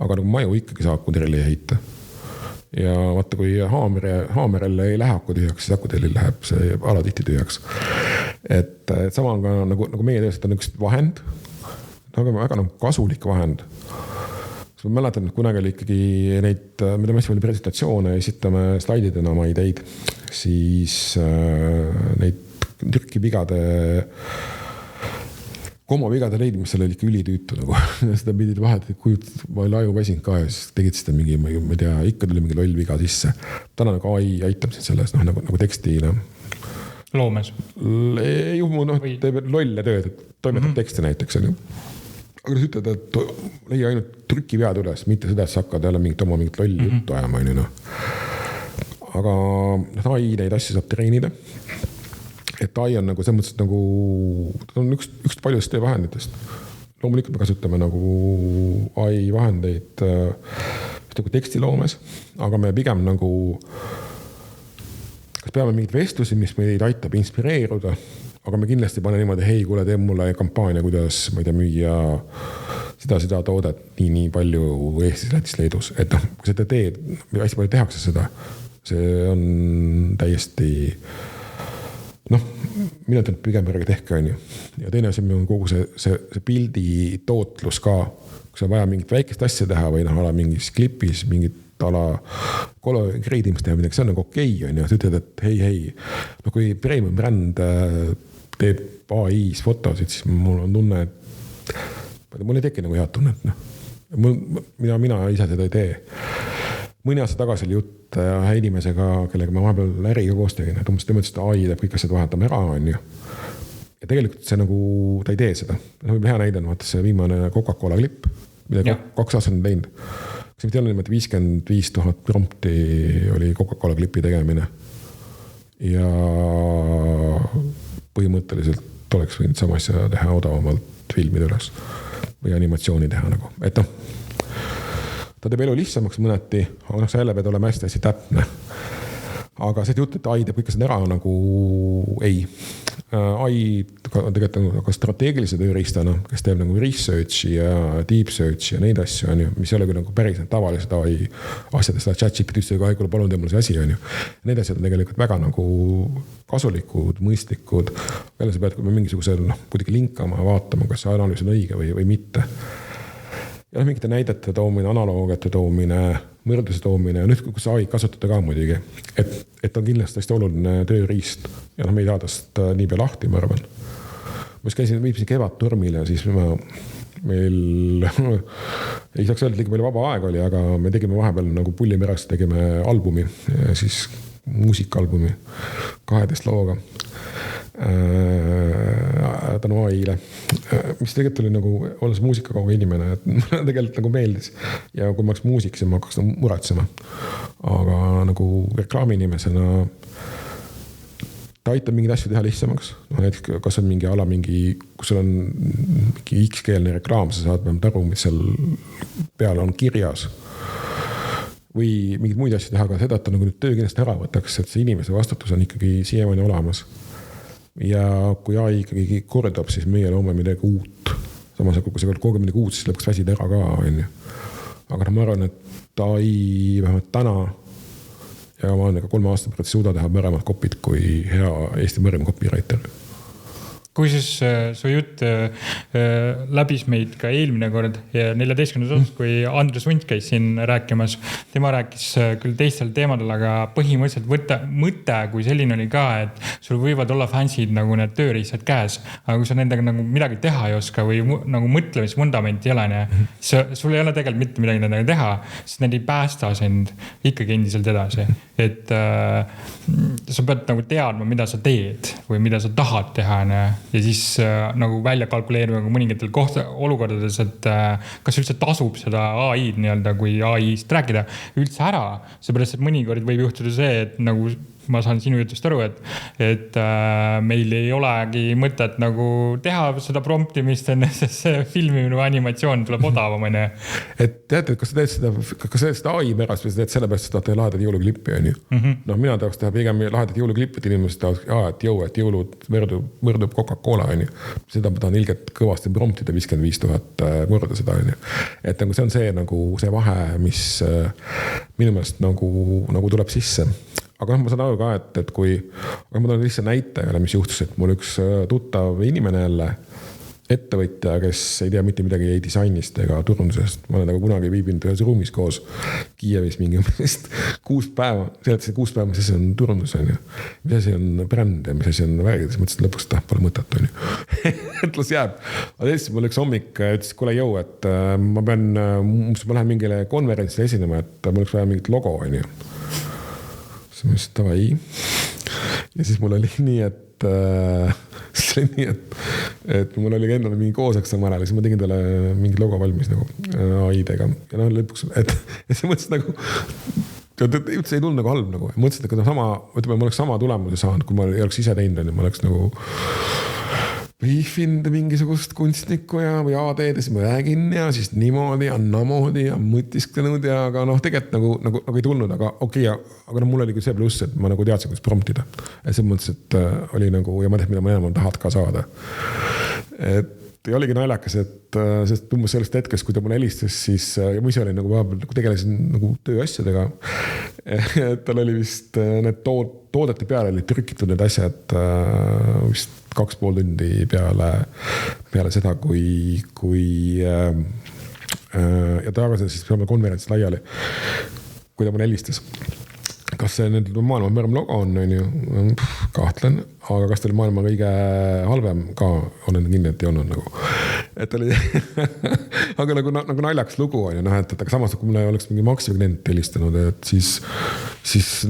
aga nagu maju ikkagi saa akutrelli ehita. Ja vaata, kui haamerelle ei lähe aku tühjaks, siis akutrellil läheb see alatihti tühjaks. Et sama on ka nagu meie tööst on üks vahend, väga nagu kasulik vahend. Ma mäletan, et kunagi oli ikkagi neid, me teeme hästi palju presentatsioone, esitame slaididena oma ideid, siis neid trükivigade, komavigade leidmisel oli ikka ülitüütu nagu. Seda pidid vahet, ma olin ajuväsinud ka ja siis tegid seda mingi, ma ei tea, ikka tuli mingi loll viga sisse. Täna nagu AI aitab sind selles, nagu tekstiina. Loomes? Teeb lolle tööd, et toimetab teksti näiteks, on ju. Aga sa ütled, et leia ainult trükivead üles, mitte seda, et sa hakkad jälle mingit lolli juttu ajama. Aga AI neid asju saab treenida. Et AI on nagu selles mõttes, et nagu, ta on üks paljudest töövahenditest. Loomulikult me kasutame nagu AI vahendeid nagu tekstiloomes, aga me pigem nagu kas peame mingid vestlusi, mis meid aitab inspireeruda, aga me kindlasti pane niimoodi, hei, kuule, tee mulle kampaania, kuidas, ma ei tea, müüa seda toodet nii palju Eestis, Lätis, Leedus. Et kui seda teed, hästi palju tehakse seda, see on täiesti, mina ütlen, pigem järgi tehke on ju. Ja teine asi on kogu see pildi tootlus ka, kui sa vaja mingit väikest asja teha või ala mingis klipis, mingit ala kreidimist teha midagi, see on nagu okei on ju. Sa ütled, et hei, kui premium bränd teeb AI-s fotosid, siis mul on tunne, et mul ei teki nagu head tunnet. Mina ise seda ei tee. Mõni aasta tagasi oli jutt inimesega, kellega ma vahepeal äriga koos tegin, et umbes tõmmõttes, et AI teeb kõik asjad vahetama ära, on ju. Ja tegelikult see nagu, ta ei tee seda. Hea näide on vaata see viimane Coca-Cola klipp, mida 2 aastat on teinud. See mitte oli 55 000 prompti oli Coca-Cola klipi tegemine. Ja põhimõtteliselt oleks võinud sama asja teha odavamalt filmide üles või animatsiooni teha nagu. Et ta teeb elu lihtsamaks mõneti, aga sa jälle pead olema hästi täpne. Aga see jutt, et AI teeb kõik seda ära nagu ei. AI on tegelikult strateegilise tööriistana, kes teeb nagu researchi ja deep searchi ja neid asju, on ju, mis ei ole küll nagu päris tavalised AI asjadest, ChatGPT ütles, et palun tee mulle see asi, on ju. Need asjad on tegelikult väga nagu kasulikud, mõistlikud. Jälle sa pead mingisugusel kuidagi linkama ja vaatama, kas see analüüs on õige või mitte. Ja mingite näidete toomine, analoogiate toomine, mõrdluse toomine ja nüüd, kus AI kasutada ka muidugi, et on kindlasti hästi oluline tööriist ja me ei saa tast nii pea lahti, ma arvan. Ma viibsin Kevadtormil ja siis meil ei saaks öelda, liiga palju vaba aeg oli, aga me tegime vahepeal nagu Pullimerast tegime albumi, siis muusikalbumi 12 looga. tänu AI-le, mis tegelikult oli nagu, olles muusikakauga inimene, et mulle tegelikult nagu meeldis ja kui ma oleks muusik, siis ma hakkaks nagu muretsema. Aga nagu reklaami-inimesena ta aitab mingeid asju teha lihtsamaks. No, näiteks, kas on mingi ala, kus sul on mingi X-keelne reklaam, sa saad vähemalt aru, mis seal peale on kirjas. Või mingid muid asju teha, aga seda, et ta nagu nüüd töö kindlasti ära võtaks, et see inimese vastutus on ikkagi siiamaani olemas. Ja kui AI ikkagi kordab, siis meie loome midagi uut. Samas, kui see kogu midagi uut, siis lõpuks väsid ära ka. Aga ma arvan, et AI vähemalt täna ja ma olen 3 aasta pärast suuda teha paremad kopid kui hea Eesti parim copywriter. Kui siis su jutt läbis meid ka eelmine kord ja 14. osas, kui Andres Unt käis siin rääkimas, tema rääkis küll teistel teemadel, aga põhimõtteliselt mõte kui selline oli ka, et sul võivad olla fansid nagu need tööriistad käes, aga kui sa nendega nagu midagi teha ei oska või nagu mõtlemisvundament ei ole, sul ei ole tegelikult mitte midagi nendega teha, sest need ei päästa sind ikkagi endiselt edasi. Et sa pead nagu teadma, mida sa teed või mida sa tahad teha, ja siis nagu välja kalkuleerima mõningatel olukordades, et kas üldse tasub seda AI-d nii-öelda, kui AI-st rääkida üldse ära, seepärast, et mõnikord võib juhtuda see, et nagu ma saan sinu jutust aru, et meil ei olegi mõtet nagu teha seda promptimist, sest see filmimine või animatsioon tuleb odavam. Et tead, et kas sa teed seda AI pärast või sa teed selle pärast, et tahad lahedat jõuluklippi, on ju? No mina tahaks teha pigem lahedat jõuluklippi, et inimesed tahaks, et jõulud võrdub Coca-Cola, on ju. Seda ma tahan ilgelt kõvasti promptida 55,000 korda seda, on ju. Et nagu see on see vahe, mis minu meelest nagu tuleb sisse. Aga ma saan aru ka, et kui ma tahan lihtsalt näite, mis juhtus, et mul üks tuttav inimene jälle, ettevõtja, kes ei tea mitte midagi ei disainist ega turundusest. Ma olen nagu kunagi viibinud ühes ruumis koos Kiievis mingi 6 päeva. Seletasin 6 päeva, mis asi on turundus, on ju. Mis asi on bränd ja mis asi on väärikades. Mõtlesin, et lõpuks pole mõtet, on ju. Et las jääb. Aga tõesti, mul üks hommik ütles, kuule jõu, et ma lähen mingile konverentsile esinema, et mul oleks vaja mingit logo, on ju. Ma ütlesin, tavai. Ja siis mul oli nii, et mul oli endale mingi koosak samal ajal, siis ma tegin talle mingi logo valmis nagu AI-dega. Ja lõpuks, et see mõtles nagu, üldse ei tulnud nagu halb nagu. Mõtlesin, et ma oleks sama tulemuse saanud, kui ma ei oleks ise teinud, ma oleks nagu briifinud mingisugust kunstnikku või AD-d ja siis ma räägin ja siis niimoodi ja namoodi ja mõtisklenud ja aga tegelikult nagu ei tulnud, aga okei, aga mul oli küll see pluss, et ma nagu teadsin, kuidas promptida. Et see mõttes, et oli nagu ja ma tead, mida ma enam tahad ka saada. Et oligi naljakas, et sest umbes sellest hetkest, kui ta mulle helistas, siis ja ma ise olin nagu vahepeal tegelesin nagu tööasjadega. Tal oli vist need toodete peale oli trükitud need asjad vist 2,5 tundi peale seda, kui ja tagasi siis peame konverents laiali, kui ta mulle helistas. Kas see nüüd maailma parem logo on ju? Kahtlen, aga kas ta oli maailma kõige halvem ka? Olen kinni, et ei olnud nagu. Et oli aga nagu naljaks lugu on ju, et aga samas, kui mulle oleks mingi Maxi klient helistanud, et siis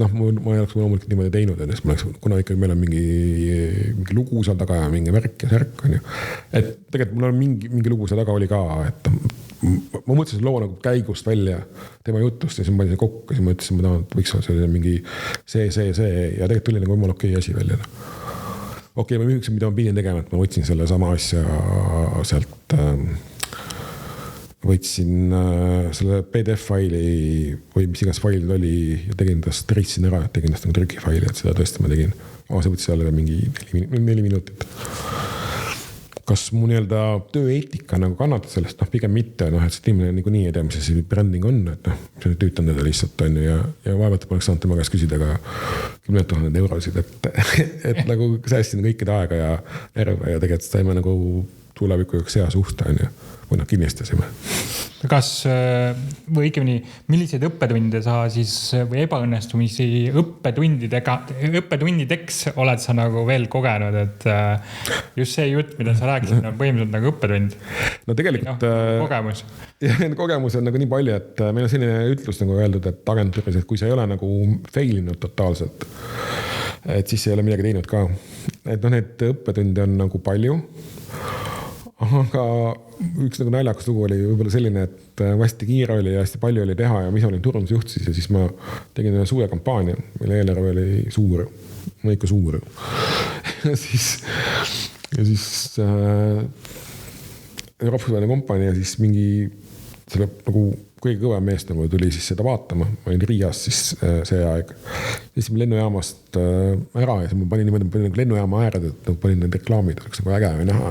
ma ei oleks loomulikult niimoodi teinud, et kuna ikkagi meil on mingi lugu seal taga ja mingi värk ja särk on ju. Et tegelikult mul on mingi lugu seal taga oli ka, et ma mõtlesin loo nagu käigust välja tema jutust ja siis ma panin kokku ja siis ma ütlesin, ma tahan, et võiks olla mingi see ja tegelikult tuli nagu jumala okei asi välja. Okei, ma müüksin, mida ma pidin tegema, et ma võtsin selle sama asja sealt, võtsin selle PDF-faili või mis igas failid oli ja tegin tast, reitsin ära, et tegin tast nagu trükifaili, et seda tõesti ma tegin. See võttis jälle mingi 4 minutit. Kas mu nii-öelda tööeetika nagu kannatab sellest? Pigem mitte, et see tiimine niikuinii ei tea, mis see bränding on, et see on tüütan teda lihtsalt on ja vaevalt ma oleks saanud tema käest küsida ka 10 000 eurosid, et nagu säästin kõikide aega ja närve ja tegelikult saime nagu tuleviku üks hea suhte on ju, või kinnistasime. Kas või õigemini, milliseid õppetunde sa siis või ebaõnnestumisi õppetundideks oled sa nagu veel kogenud, et just see jutt, mida sa rääkisid, on põhimõtteliselt nagu õppetund? No tegelikult kogemus. Kogemus on nagu nii palju, et meil on selline ütlus nagu öeldud, et agentuuris, et kui sa ei ole nagu failinud totaalselt, et siis ei ole midagi teinud ka. Et noh, need õppetunde on nagu palju. Aga üks nagu naljakas lugu oli võib-olla selline, et hästi kiire oli ja hästi palju oli teha ja ma ise olin turundusjuht siis ja siis ma tegin ühe suve kampaania, mille eelarve oli suur, no ikka suur. ja siis rahvusvaheline kompanii ja siis mingi selle nagu kõige kõvem meest nagu tuli siis seda vaatama. Ma olin Riias siis see aeg. Siis ma lennujaamast ära ja siis ma panin niimoodi, ma panin lennujaama ääred, et panin need reklaamid, oleks nagu äge või näha.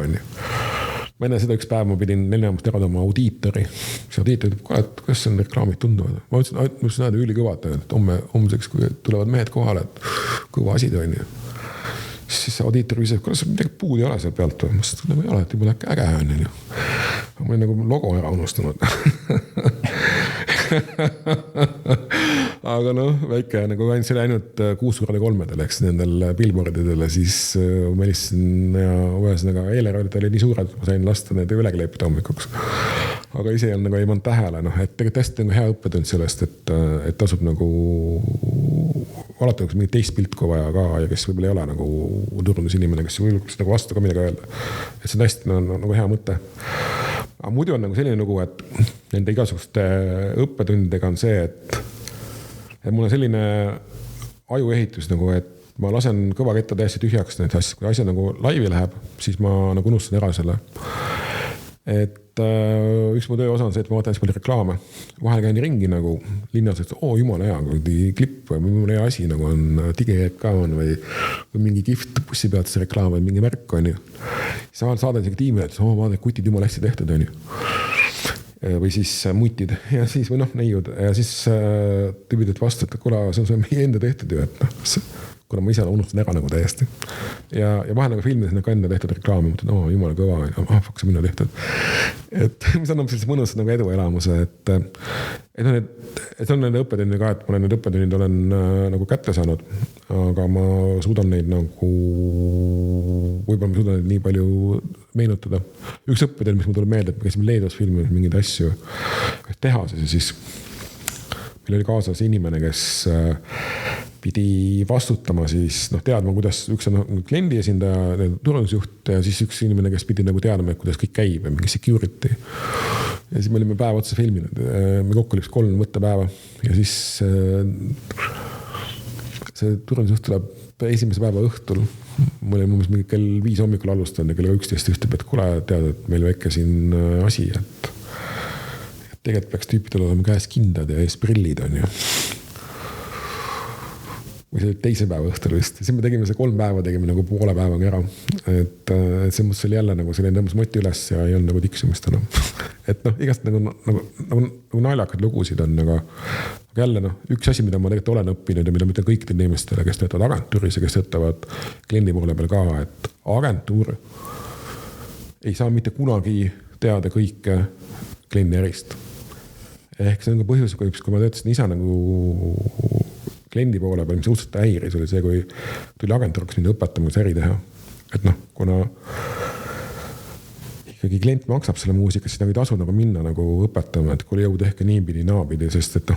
Ma enne seda üks päev ma pidin lennujaamast ära oma audiitori. See audiitor ütleb, et kuidas on reklaamid tunduvad. Ma ütlesin, et ülikõvad, et homseks, kui tulevad mehed kohale, et kõva asi on ju. Siis audiitor küsib, kuidas midagi puud ei ole seal pealt või? Ma ütlesin, et nagu ei ole, et juba äge on ju. Ma olin nagu logo ära unustanud. Aga noh, väike, nagu see oli ainult 6x3 eks nendel billboardidele, siis ma helistasin ja ühesõnaga eelarved oli nii suured, et ma sain lasta need üle kleepida hommikuks. Aga ise nagu ei pannud tähele, et tegelikult hästi on hea õppetund sellest, et tasub nagu alati nagu mingit teist piltku vaja ka ja kes võib-olla ei ole nagu turundusinimene, kes võib nagu vastu ka midagi öelda. Et see on hästi nagu hea mõte. Aga muidu on nagu selline lugu, et nende igasuguste õppetundidega on see, et mul on selline ajuehitus nagu, et ma lasen kõva ketta täiesti tühjaks need asjad. Kui asja nagu laivi läheb, siis ma nagu unustan ära selle. Et üks mu töö osa on see, et ma vaatan hästi palju reklaame. Vahel käin ringi nagu linnas, et jumala hea klipp või mul hea asi nagu on digireep ka on või mingi kift bussi pealt see reklaam või mingi märk on ju. Siis saadan isegi tiimile, et vaadake, kutid jumala hästi tehtud on ju. Või siis mutid ja siis või neiud ja siis tüübid vastu, et kuule, see on meie enda tehtud ju, et kuna ma ise unustan ära nagu täiesti. Ja vahel nagu filmides nagu enda tehtud reklaami, mõtlen, jumala kõva, fuck, see minna tehtud. Et mis annab sellise mõnus nagu edu elamuse, et see on nende õppetunnid ka, et ma olen need õppetunnid olen nagu kätte saanud, aga ma suudan neid nagu, võib-olla ma suudan neid nii palju meenutada. Üks õppetund, mis mul tuleb meelde, et me käisime Leedus filmimas mingeid asju tehases ja siis meil oli kaasas inimene, kes pidi vastutama siis, teadma, kuidas üks on kliendi esindaja, turundusjuht ja siis üks inimene, kes pidi nagu teadma, kuidas kõik käib ja mingi security. Ja siis me olime päeva otsa filminud, me kokku oli 3 võttepäeva ja siis see turundusjuht tuleb esimese päeva õhtul. Ma olin umbes mingi kell 5 hommikul alustanud ja kell 11 ütleb, et kuule, tead, et meil väike siin asi, et tegelikult peaks tüüpidel olema käes kindad ja ees prillid on ju. Või see oli teise päeva õhtul vist. Siis me tegime see 3 päeva, tegime nagu poole päevaga ära. Et see mõttes oli jälle nagu selline tõmbas moti üles ja ei olnud nagu tiksumist enam. Et igast nagu naljakad lugusid on, aga jälle üks asi, mida ma tegelikult olen õppinud ja mida ma ütlen kõikidele inimestele, kes töötavad agentuuris ja kes töötavad kliendi poole peal ka, et agentuur ei saa mitte kunagi teada kõike kliendi erist. Ehk see on ka põhjus, kui ma töötasin ise nagu kliendi poole peal, mis suhteliselt häiris, oli see, kui tuli agentuur, kes mind õpetama, kuidas äri teha. Et kuna ikkagi klient maksab selle muusika, siis nagu ei tasu nagu minna nagu õpetama, et kuule jõud ehk niipidi, naapidi, sest et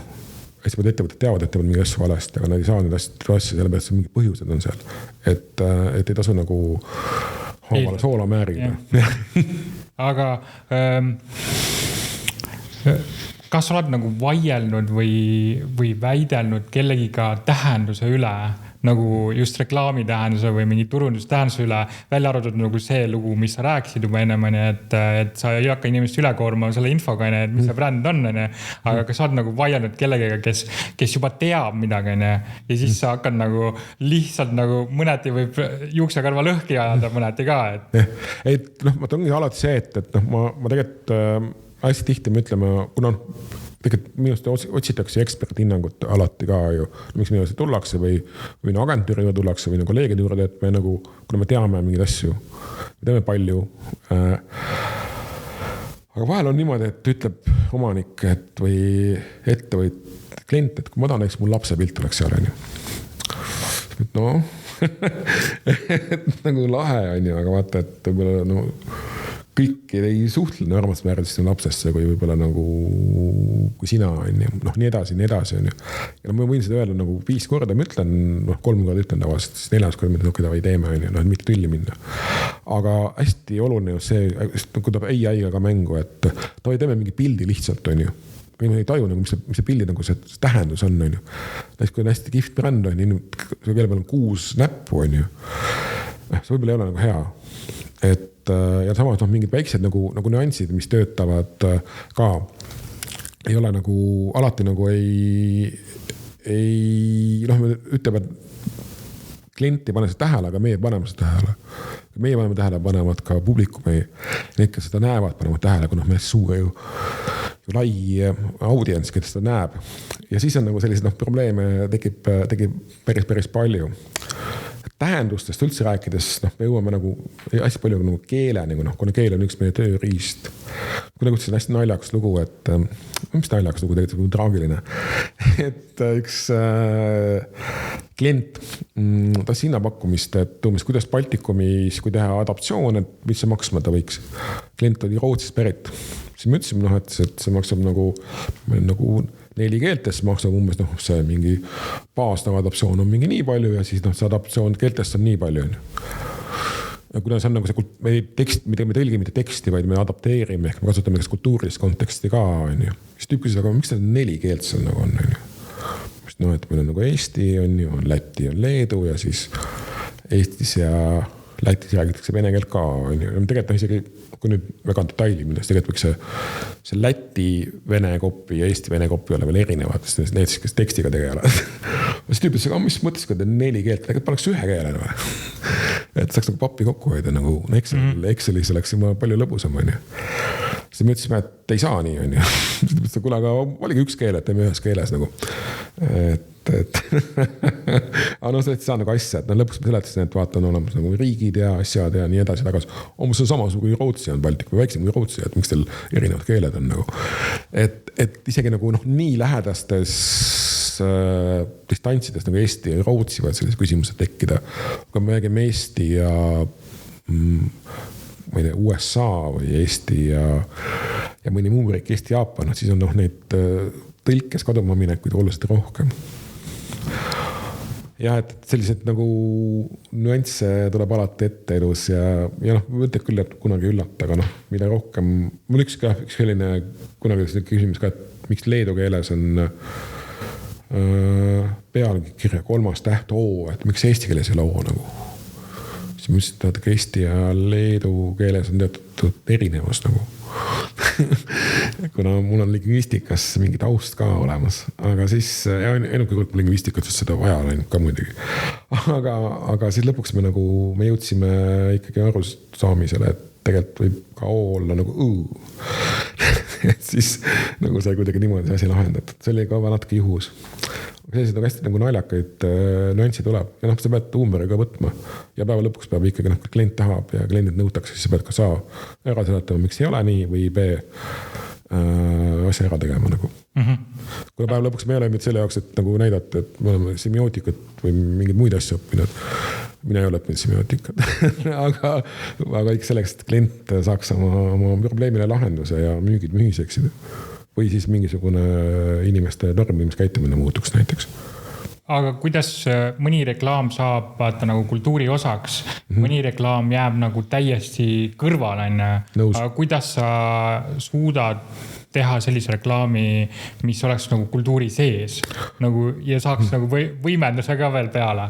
hästi palju ettevõtted teavad mingi asju valesti, aga nad ei saa neid asju sellepärast, et mingid põhjused on seal. Et ei tasu nagu haavale soola määrida. Aga kas oled nagu vaielnud või väidelnud kellegiga tähenduse üle, nagu just reklaami tähenduse või mingi turundustähenduse üle, välja arvatud nagu see lugu, mis sa rääkisid juba ennem, et sa ei hakka inimest üle koormama selle infoga, et mis see bränd on, aga kas sa oled nagu vaielnud kellegiga, kes juba teab midagi, ja siis sa hakkad nagu lihtsalt nagu mõneti võib juuksekarva lõhki ajada mõneti ka, et ma tõngi alati see, et ma tegelikult hästi tihti me ütleme, kuna tegelikult minust otsitakse eksperthinnangut alati ka ju, miks minu tullakse või agentuuri juurde tullakse või kolleegide juurde, et me nagu, kuna me teame mingeid asju, me teame palju. Aga vahel on niimoodi, et ütleb omanik või ettevõt, klient, et kui ma tahan, eks mul lapse pilt oleks seal, on ju. Nagu lahe on ju, aga vaata, et kõik ei suhtle normaalselt määradest lapsesse, kui võib-olla nagu, kui sina on ju, noh, nii edasi on ju. Ja ma võin seda öelda nagu 5 korda, ma ütlen, 3 korda ütlen tavaliselt, siis 4. korda mõtlen, keda ei teeme on ju, et mitte tülli minna. Aga hästi oluline see, kui tuleb AI-ga ka mängu, et ta ei teeme mingi pildi lihtsalt on ju. Kui me ei taju, nagu, mis see pildi nagu see tähendus on ju. Kui on hästi kihvt bränd on ju, see kelle peal on 6 näppu on ju. See võib-olla ei ole nagu hea. Ja samas mingid väiksed nagu nüansid, mis töötavad ka, ei ole nagu alati nagu ei ütleb, et klient ei pane seda tähele, aga meie paneme seda tähele. Meie paneme tähele, panevad ka publiku meie. Need, kes seda näevad, panevad tähele, kui meil suur ju lai audients, kes seda näeb. Ja siis on nagu sellised probleeme tekib päris palju. Tähendustest üldse rääkides, me jõuame nagu hästi palju nagu keele, kuna keel on üks meie tööriist. Kui nagu ütlesin hästi naljakas lugu, et mis naljakas lugu, tegelikult traagiline, et üks klient taas hinnapakkumist, et umbes kuidas Baltikumis, kui teha adaptsioon, et mis see maksma ta võiks. Klient oli Rootsist pärit. Siis me ütlesime, et see maksab nagu 4 keeltes maksab umbes see mingi baasnava adaptsioon on mingi nii palju ja siis see adaptsioon keeltest on nii palju. Ja kuna see on nagu see me tekst, mida me tõlgime mitte teksti, vaid me adapteerime, ehk me kasutame kas kultuurilist konteksti ka. Siis tüüp küsis, aga miks need 4 keelt seal nagu on? Et meil on nagu Eesti, on Läti, on Leedu ja siis Eestis ja Lätis räägitakse vene keelt ka. Tegelikult isegi, kui nüüd väga detaili minnes, tegelikult võiks see Läti vene kopi ja Eesti vene kopi ole veel erinevad, sest need, kes tekstiga tegelevad. Siis tüüpis, aga mis mõttes, kui 4 keelt, tegelikult paneks 1 keele või? Et saaks nagu pappi kokku hoida, nagu Excelis oleks juba palju lõbusam. Siis me ütlesime, et ei saa nii. Kuule, aga oligi 1 keel, et teeme 1 keeles nagu. Aga see saa nagu asja, et lõpuks me seletasin, et vaata on olemas nagu riigid ja asjad ja nii edasi tagasi. Omas on samas kui Rootsi on Baltik või väiksem kui Rootsi, et miks teil erinevad keeled on nagu. Et isegi nagu nii lähedastes distantsides nagu Eesti ja Rootsi võivad sellised küsimused tekkida. Kui me räägime Eesti ja ma ei tea, USA või Eesti ja mõni muu riik, Eesti, Jaapan, siis on neid tõlkes kaduma minekuid oluliselt rohkem. Ja, et sellised nagu nüansse tuleb alati ette elus ja mõtled küll, et kunagi üllata, aga mida rohkem. Mul üks selline kunagi küsimus ka, et miks leedu keeles on pealkirja 3. täht O, et miks eesti keeles ei ole O nagu. Siis ma ütlesin, et eesti ja leedu keeles on teatud erinevus nagu. Kuna mul on lingvistikas mingi taust ka olemas, aga siis enuke kord lingvistikat seda vaja läinud ka muidugi. Aga siis lõpuks me jõudsime ikkagi arusaamisele, et tegelikult võib ka O olla nagu õ. Et siis nagu sai kuidagi niimoodi see asi lahendatud. See oli ka natuke juhus. Sellised hästi nagu naljakaid nüanssi tuleb. Ja sa pead umberiga võtma. Ja päeva lõpuks peab ikkagi, kui klient tahab ja kliendid nõutakse, siis sa pead ka saa ära seletama, miks ei ole nii või B asja ära tegema nagu. Kuna päeva lõpuks me ei ole nüüd selle jaoks, et nagu näidata, et me oleme semiootikat või mingeid muid asju õppinud. Mina ei ole õppinud semiootikat. aga ikka selleks, et klient saaks oma probleemile lahenduse ja müügid müüseksid. Või siis mingisugune inimeste tarbimiskäitumine muutuks näiteks. Aga kuidas mõni reklaam saab vaata nagu kultuuri osaks, mõni reklaam jääb nagu täiesti kõrval, aga kuidas sa suudad teha sellise reklaami, mis oleks nagu kultuuri sees nagu, ja saaks nagu võimenduse ka veel peale.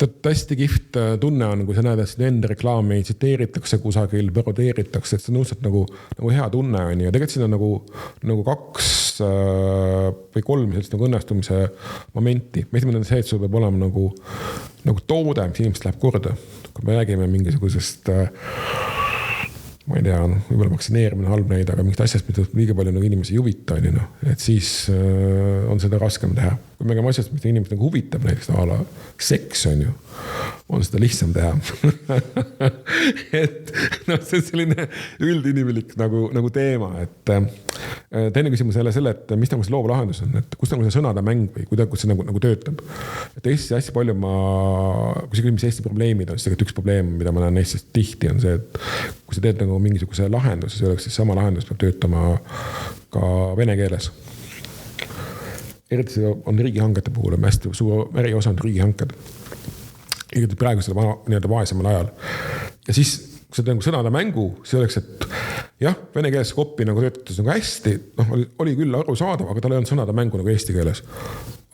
Hästi kihvt tunne on, kui sa näed, et enda reklaami tsiteeritakse kusagil, parodeeritakse, et see on nõustad nagu hea tunne on. Ja tegelikult siin on nagu 2 või 3 sellist nagu õnnestumise momenti. Esimene on see, et sul peab olema nagu toode, mis inimest läheb korda. Kui me räägime mingisugusest ma ei tea, võib-olla vaktsineerimine halb näida, aga mingit asjast, mida liiga palju nagu inimesi ei huvita, et siis on seda raskem teha. Kui me räägime asjast, mida inimest nagu huvitab, näiteks ala seks on seda lihtsam teha. Et see on selline üldinimilik nagu teema, teine küsimus jälle selle, et mis nagu see loov lahendus on, et kus nagu see sõnade mäng või kuidas see nagu töötab. Et Eestis hästi palju kui see küsimus Eesti probleemid on, siis tegelikult üks probleem, mida ma näen Eestis tihti on see, et kui sa teed nagu mingisuguse lahenduse, see oleks siis sama lahendus peab töötama ka vene keeles. Eriti see on riigihangete puhul, on hästi suur äriosa on riigihanked. Eriti praegu selle vaesemal ajal. Ja siis kui sa teed sõnade mängu, see oleks, et jah, vene keeles kopi nagu töötatus nagu hästi, oli küll aru saadav, aga tal ei olnud sõnade mängu nagu eesti keeles.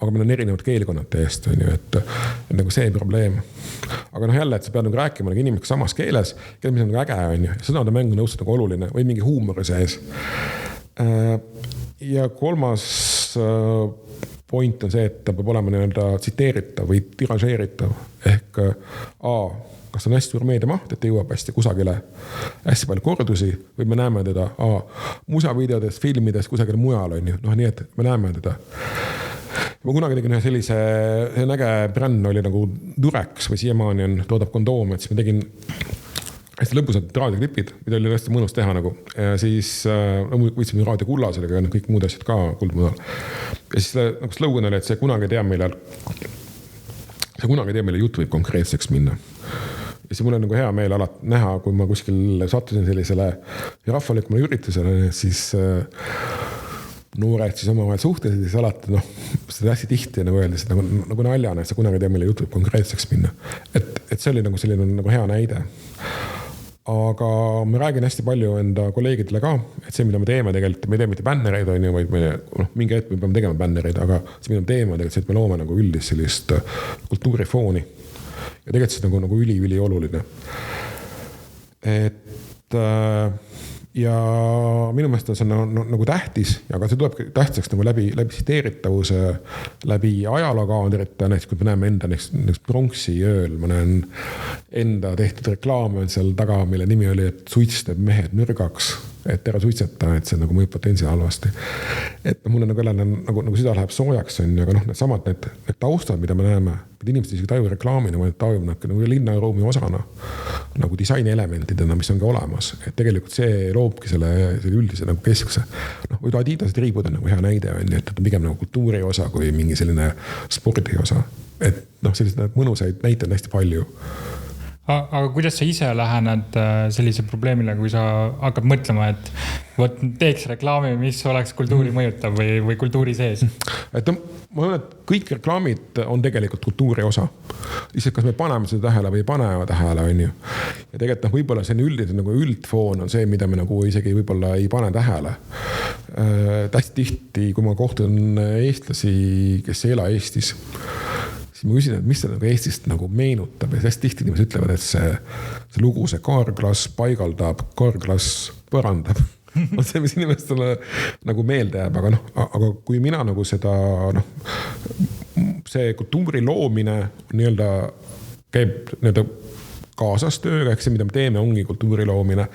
Aga meil on erinevad keelkonnad täiesti, et nagu see probleem. Aga jälle, et sa pead nagu rääkima nagu inimesega samas keeles, mis on nagu äge, sõnade mängu nõustud nagu oluline või mingi huumori sees. Ja kolmas point on see, et ta peab olema tsiteeritav või tiražeeritav ehk kas on hästi suur meediamaht, et ta jõuab hästi kusagile hästi palju kordusi või me näeme teda musavideodes, filmides kusagil mujal on ju, nii et me näeme teda. Ma kunagi tegin ühe sellise äge bränd oli nagu Durex või siiamaani toodab kondoome, et siis ma tegin hästi lõbusad raadioklipid, mida oli hästi mõnus teha nagu. Ja siis võtsime raadio kulla sellega ja kõik muud asjad ka kuldmudal. Ja siis nagu slogan oli, et see kunagi ei tea, millal jutt võib konkreetseks minna. Ja siis mul on nagu hea meel alati näha, kui ma kuskil sattusin sellisele rahvalikule üritusele, siis noored siis omavahel suhtlesid ja siis alati seda hästi tihti nagu öeldes, nagu naljana, et see kunagi ei tea, millal jutt võib konkreetseks minna. Et see oli nagu selline nagu hea näide. Aga ma räägin hästi palju enda kolleegidele ka, et see, mida me teeme tegelikult, me ei tee mitte bännereid, vaid mingi hetk me peame tegema bännereid, aga see, mida me teeme tegelikult, see, et me loome nagu üldist sellist kultuurifooni. Ja tegelikult see on nagu üli oluline. Ja minu meelest on see nagu tähtis, aga see tuleb tähtsaks nagu läbi tsiteeritavuse, läbi ajalookaadrite, näiteks kui me näeme enda näiteks pronksi ööl, ma näen enda tehtud reklaame seal taga, mille nimi oli, et suits teeb mehed mürgaks, et ära suitseta, et see nagu mõjub potentsiaal halvasti. Et mulle nagu süda läheb soojaks, aga need samad need taustad, mida me näeme, et inimesed isegi taju reklaamina, vaid tajub nagu linnaruumi osana, nagu disainielementidena, mis on ka olemas. Et tegelikult see loobki selle üldise nagu keskse. Või Adidased riibud on nagu hea näide, et on pigem nagu kultuuri osa kui mingi selline spordi osa. Et sellised mõnusaid näiteid on hästi palju. Aga kuidas sa ise lähened sellise probleemile, kui sa hakkad mõtlema, et võt, teeks reklaami, mis oleks kultuuri mõjutav või kultuuri sees? Et ma olen, et kõik reklaamid on tegelikult kultuuri osa. Lihtsalt kas me paneme seda tähele või ei pane tähele, on ju. Ja tegelikult võib-olla see nagu üldfoon on see, mida me nagu isegi võib-olla ei pane tähele. Hästi tihti, kui ma kohtun eestlasi, kes ei ela Eestis, siis ma küsin, et mis see nagu Eestist nagu meenutab ja hästi tihti inimesed ütlevad, et see lugu, see kaarklass paigaldab, kaarklass põrandab. On see, mis inimestele nagu meelde jääb, aga kui mina nagu seda, see kultuuri loomine käib kaasas tööga, ehk see, mida me teeme, ongi kultuuri loomine.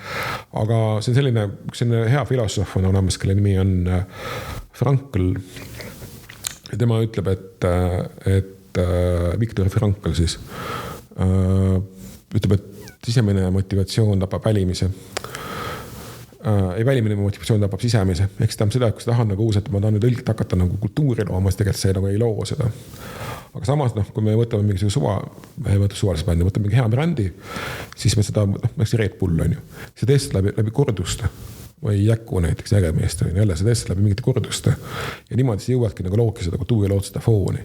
Aga see on selline hea filosoof on olemas, kelle nimi on Frankl. Ja tema ütleb, et Viktor Frankl siis ütleb, et sisemine motivatsioon tapab välimise. Ei välimine motivatsioon tapab sisemise. Ehk seda on seda, et kui sa tahad nagu uus, et ma tahan nüüd õlgt hakata nagu kultuuri looma, siis tegelikult see nagu ei loo seda. Aga samas, kui me võtame mingi suvalise bändi, võtame mingi hea brändi, siis me seda, Red Bull on ju, see teest läbi korduste või jäkku näiteks ägemeest on jälle see teest läbi mingite korduste ja niimoodi siis jõuadki nagu looki seda kultuuri lood seda fooni.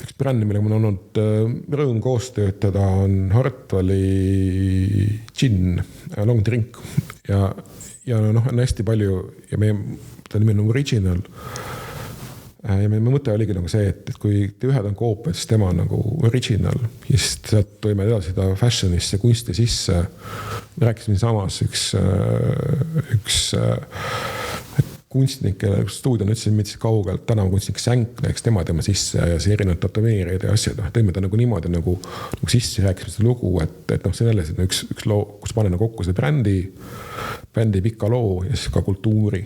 Üks brändi, millega mul on olnud rõõm koos töötada, on Hartwalli Gin, Long Drink ja on hästi palju ja ta nimi on Original. Ja me mõte oligi nagu see, et kui ühed on koopia, siis tema on nagu original. Ja siis sealt toime edasi seda fashionisse, kunsti sisse. Me rääkisime samas üks kunstnik, kelle stuudio on ütlesin mitte kaugelt, täna on kunstnik Sänk, näiteks tema teema sisse ja see erinevad tatoveerid ja asjad. Tõime ta nagu niimoodi nagu sisse rääkisime seda lugu, et see on jälle üks loo, kus paneme kokku seda brändi pika loo ja siis ka kultuuri.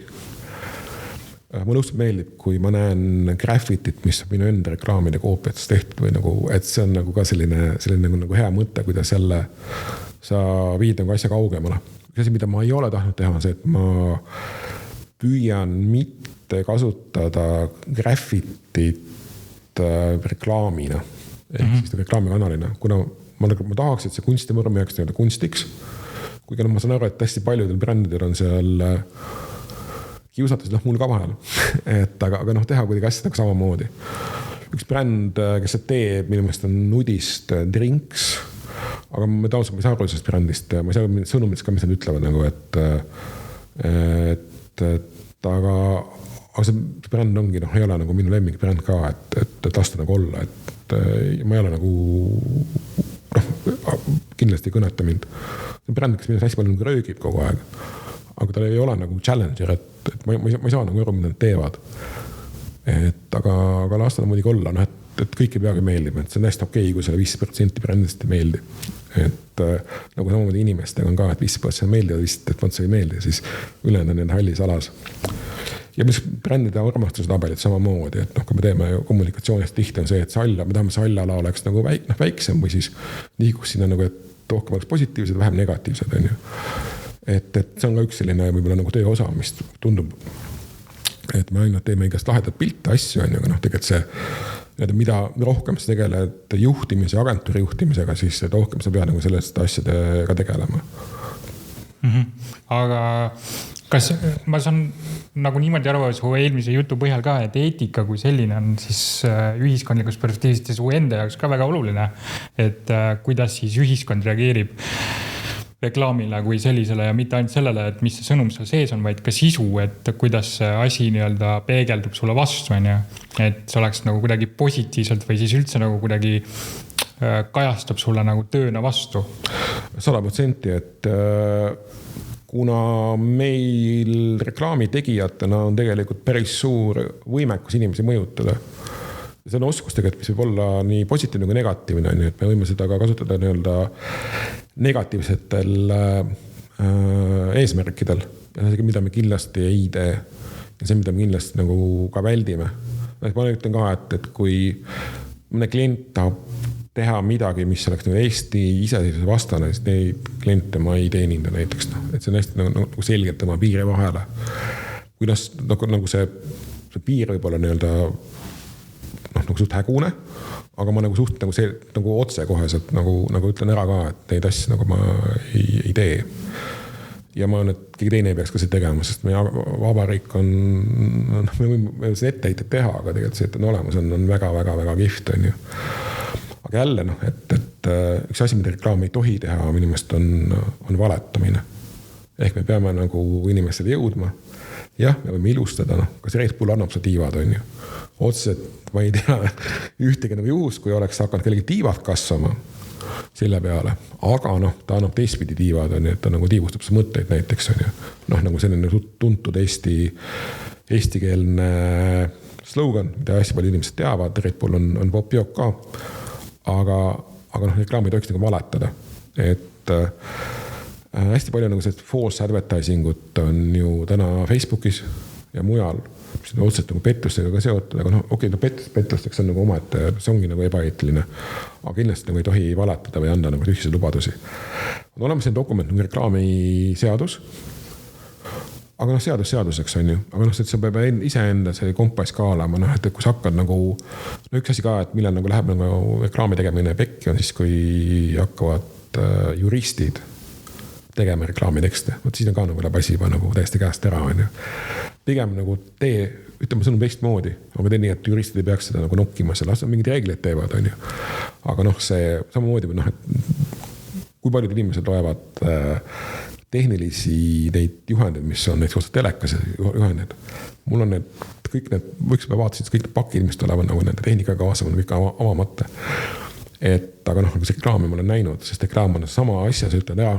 Mulle õudselt meeldib, kui ma näen graffitit, mis on minu enda reklaamide koopiates tehtud või nagu, et see on nagu ka selline nagu hea mõte, kuidas jälle sa viid nagu asja kaugemale. See, mida ma ei ole tahtnud teha, on see, et ma püüan mitte kasutada graffitit reklaamina ehk siis reklaamikanalina, kuna ma tahaks, et see kunstivorm jääks nii-öelda kunstiks. Kuigi ma saan aru, et hästi paljudel brändidel on seal kiusatus mul ka vahel, aga teha kuidagi asja nagu samamoodi. Üks bränd, kes see teeb, minu meelest on Nudist Drinks, aga ma taustan, ma ei saa aru sellest brändist, ma ei saa sõnumits ka, mis nad ütlevad nagu, aga see bränd ongi, ei ole nagu minu lemmik bränd ka, et lasta nagu olla, et ma ei ole nagu kindlasti ei kõneta mind. See bränd, kes minnes hästi palju nagu röögib kogu aeg, aga tal ei ole nagu challenger, et ma ei saa nagu aru, mida nad teevad. Aga lasta on muidugi olla, et kõik ei peagi meeldima, et see on hästi okei, kui selle 5% brändist ei meeldi. Et nagu samamoodi inimestega on ka, et 5% meeldivad vist, et see ei meeldi, siis ülejäänud on need hallis alas. Ja mis brändide armastuse tabelit samamoodi, et kui me teeme kommunikatsioonist tihti on see, et me tahame see hallala oleks nagu väiksem või siis liigus sinna nagu, et rohkem oleks positiivsed, vähem negatiivsed. On ju. Et see on ka üks selline võib-olla nagu töö osa, mis tundub, et me ainult teeme igast lahedat pilte asju, on ju, aga tegelikult see, mida rohkem sa tegeled juhtimise, agentuuri juhtimisega, siis rohkem sa pead nagu sellest asjadega tegelema. Aga kas ma saan nagu niimoodi aru su eelmise jutu põhjal ka, et eetika kui selline on siis ühiskondlikus perspektiivist ja su enda jaoks ka väga oluline, et kuidas siis ühiskond reageerib reklaamile kui sellisele ja mitte ainult sellele, et mis see sõnum seal sees on, vaid ka sisu, et kuidas see asi nii-öelda peegeldub sulle vastu, on ju. Et see oleks nagu kuidagi positiivselt või siis üldse nagu kuidagi kajastab sulle nagu tööna vastu. 100%, et kuna meil reklaamitegijatena on tegelikult päris suur võimekus inimesi mõjutada. See on oskus tegelikult, mis võib olla nii positiivne kui negatiivne, et me võime seda ka kasutada nii-öelda negatiivsetel eesmärkidel. Ja see, mida me kindlasti ei tee ja see, mida me kindlasti nagu ka väldime. Ma ütlen ka, et kui mõne klient tahab teha midagi, mis oleks nagu Eesti iseseisvuse vastane, siis neid kliente ma ei teeninda näiteks. Et see on hästi nagu selgelt oma piiri vahele. Kuidas nagu see piir võib olla nii-öelda nagu suht hägune, aga ma nagu suht nagu see nagu otse koheselt nagu ütlen ära ka, et neid asju nagu ma ei tee. Ja ma olen, et keegi teine ei peaks ka see tegema, sest meie vabariik on, me võime see etteheited teha, aga tegelikult see, et on olemas, on väga kihvt, on ju. Aga jälle, et üks asi, mida reklaam ei tohi teha, minu meelest on valetamine. Ehk me peame nagu inimestele jõudma. Jah, me võime ilustada, kas Red Bull annab see tiivad, on ju. Otseselt ma ei tea ühtegi nagu juhus, kui oleks hakanud kellegi tiivad kasvama selle peale. Aga ta annab teistpidi tiivad, on ju, et ta nagu tiivustab see mõtteid näiteks, on ju. Nagu selline tuntud eestikeelne slogan, mida hästi palju inimesed teavad, Red Bull on popjook ka. Aga reklaam ei tohiks nagu valetada. Et hästi palju nagu see false advertisingut on ju täna Facebookis ja mujal, mis on otseselt nagu pettustega ka seotud, aga pettusteks on nagu omaette, see ongi nagu ebaeetiline. Aga kindlasti nagu ei tohi valetada või anda nagu tühjise lubadusi. On olemas see dokument nagu reklaamiseadus, aga seaduseks on ju, aga et sa peab iseenda see kompass ka olema, et kui sa hakkad nagu, üks asi ka, et millal nagu läheb nagu reklaami tegemine pekki on siis, kui hakkavad juristid tegema reklaamitekste. Siis on ka nagu läheb asi juba nagu täiesti käest ära, on ju. Pigem nagu ütleme sõnum teistmoodi, aga tee nii, et juristid ei peaks seda nagu nokkima, las mingid reeglid teevad, on ju. Aga see samamoodi, et kui paljud inimesed loevad tehnilisi neid juhendeid, mis on näiteks otsa telekas juhendid. Mul on kõik need, võiks juba vaatasid, kõik need pakid, mis tulevad nagu nende tehnikaga kaasa, on kõik avamata. Aga see reklaami ma olen näinud, sest reklaam on sama asja, sa ütled ära,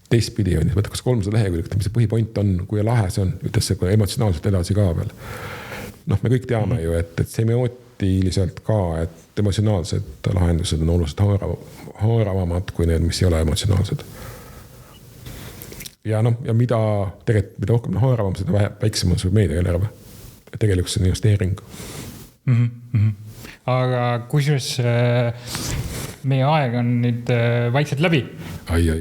teistpidi on, võtta kas 300 lehekülge, mis see põhipoint on, kui lahe see on, ütles see kui emotsionaalselt edasi ka veel. Me kõik teame ju, et semiootiliselt ka, et emotsionaalsed lahendused on oluliselt haaravamad kui need, mis ei ole emotsionaalsed. Ja mida rohkem haaravam, seda väiksem on see meediaeelarve. Tegelikult see on investeering. Aga kusjuures meie aeg on nüüd vaikselt läbi,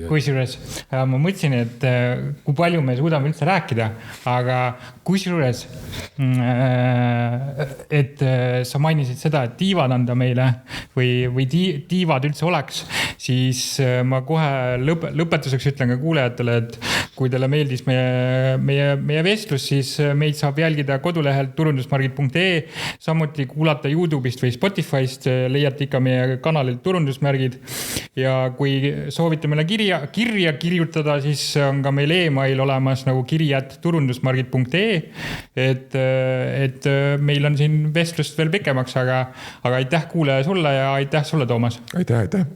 kusjuures ma mõtlesin, et kui palju me suudame üldse rääkida, aga kusjuures, et sa mainisid seda, et tiivad anda meile või tiivad üldse oleks, siis ma kohe lõpetuseks ütlen ka kuulajatele, et kui teile meeldis meie vestlus, siis meid saab jälgida kodulehelt turundusmargid.ee, samuti kuulata YouTube'ist või Spotify'st, leiate ikka meie kanalilt Turundusmärgid. Ja kui soovite meile kirja kirjutada, siis on ka meil email olemas nagu kiri@turundusmargid.ee, et meil on siin vestlust veel pikemaks, aga aitäh kuulaja sulle ja aitäh sulle, Toomas. Aitäh.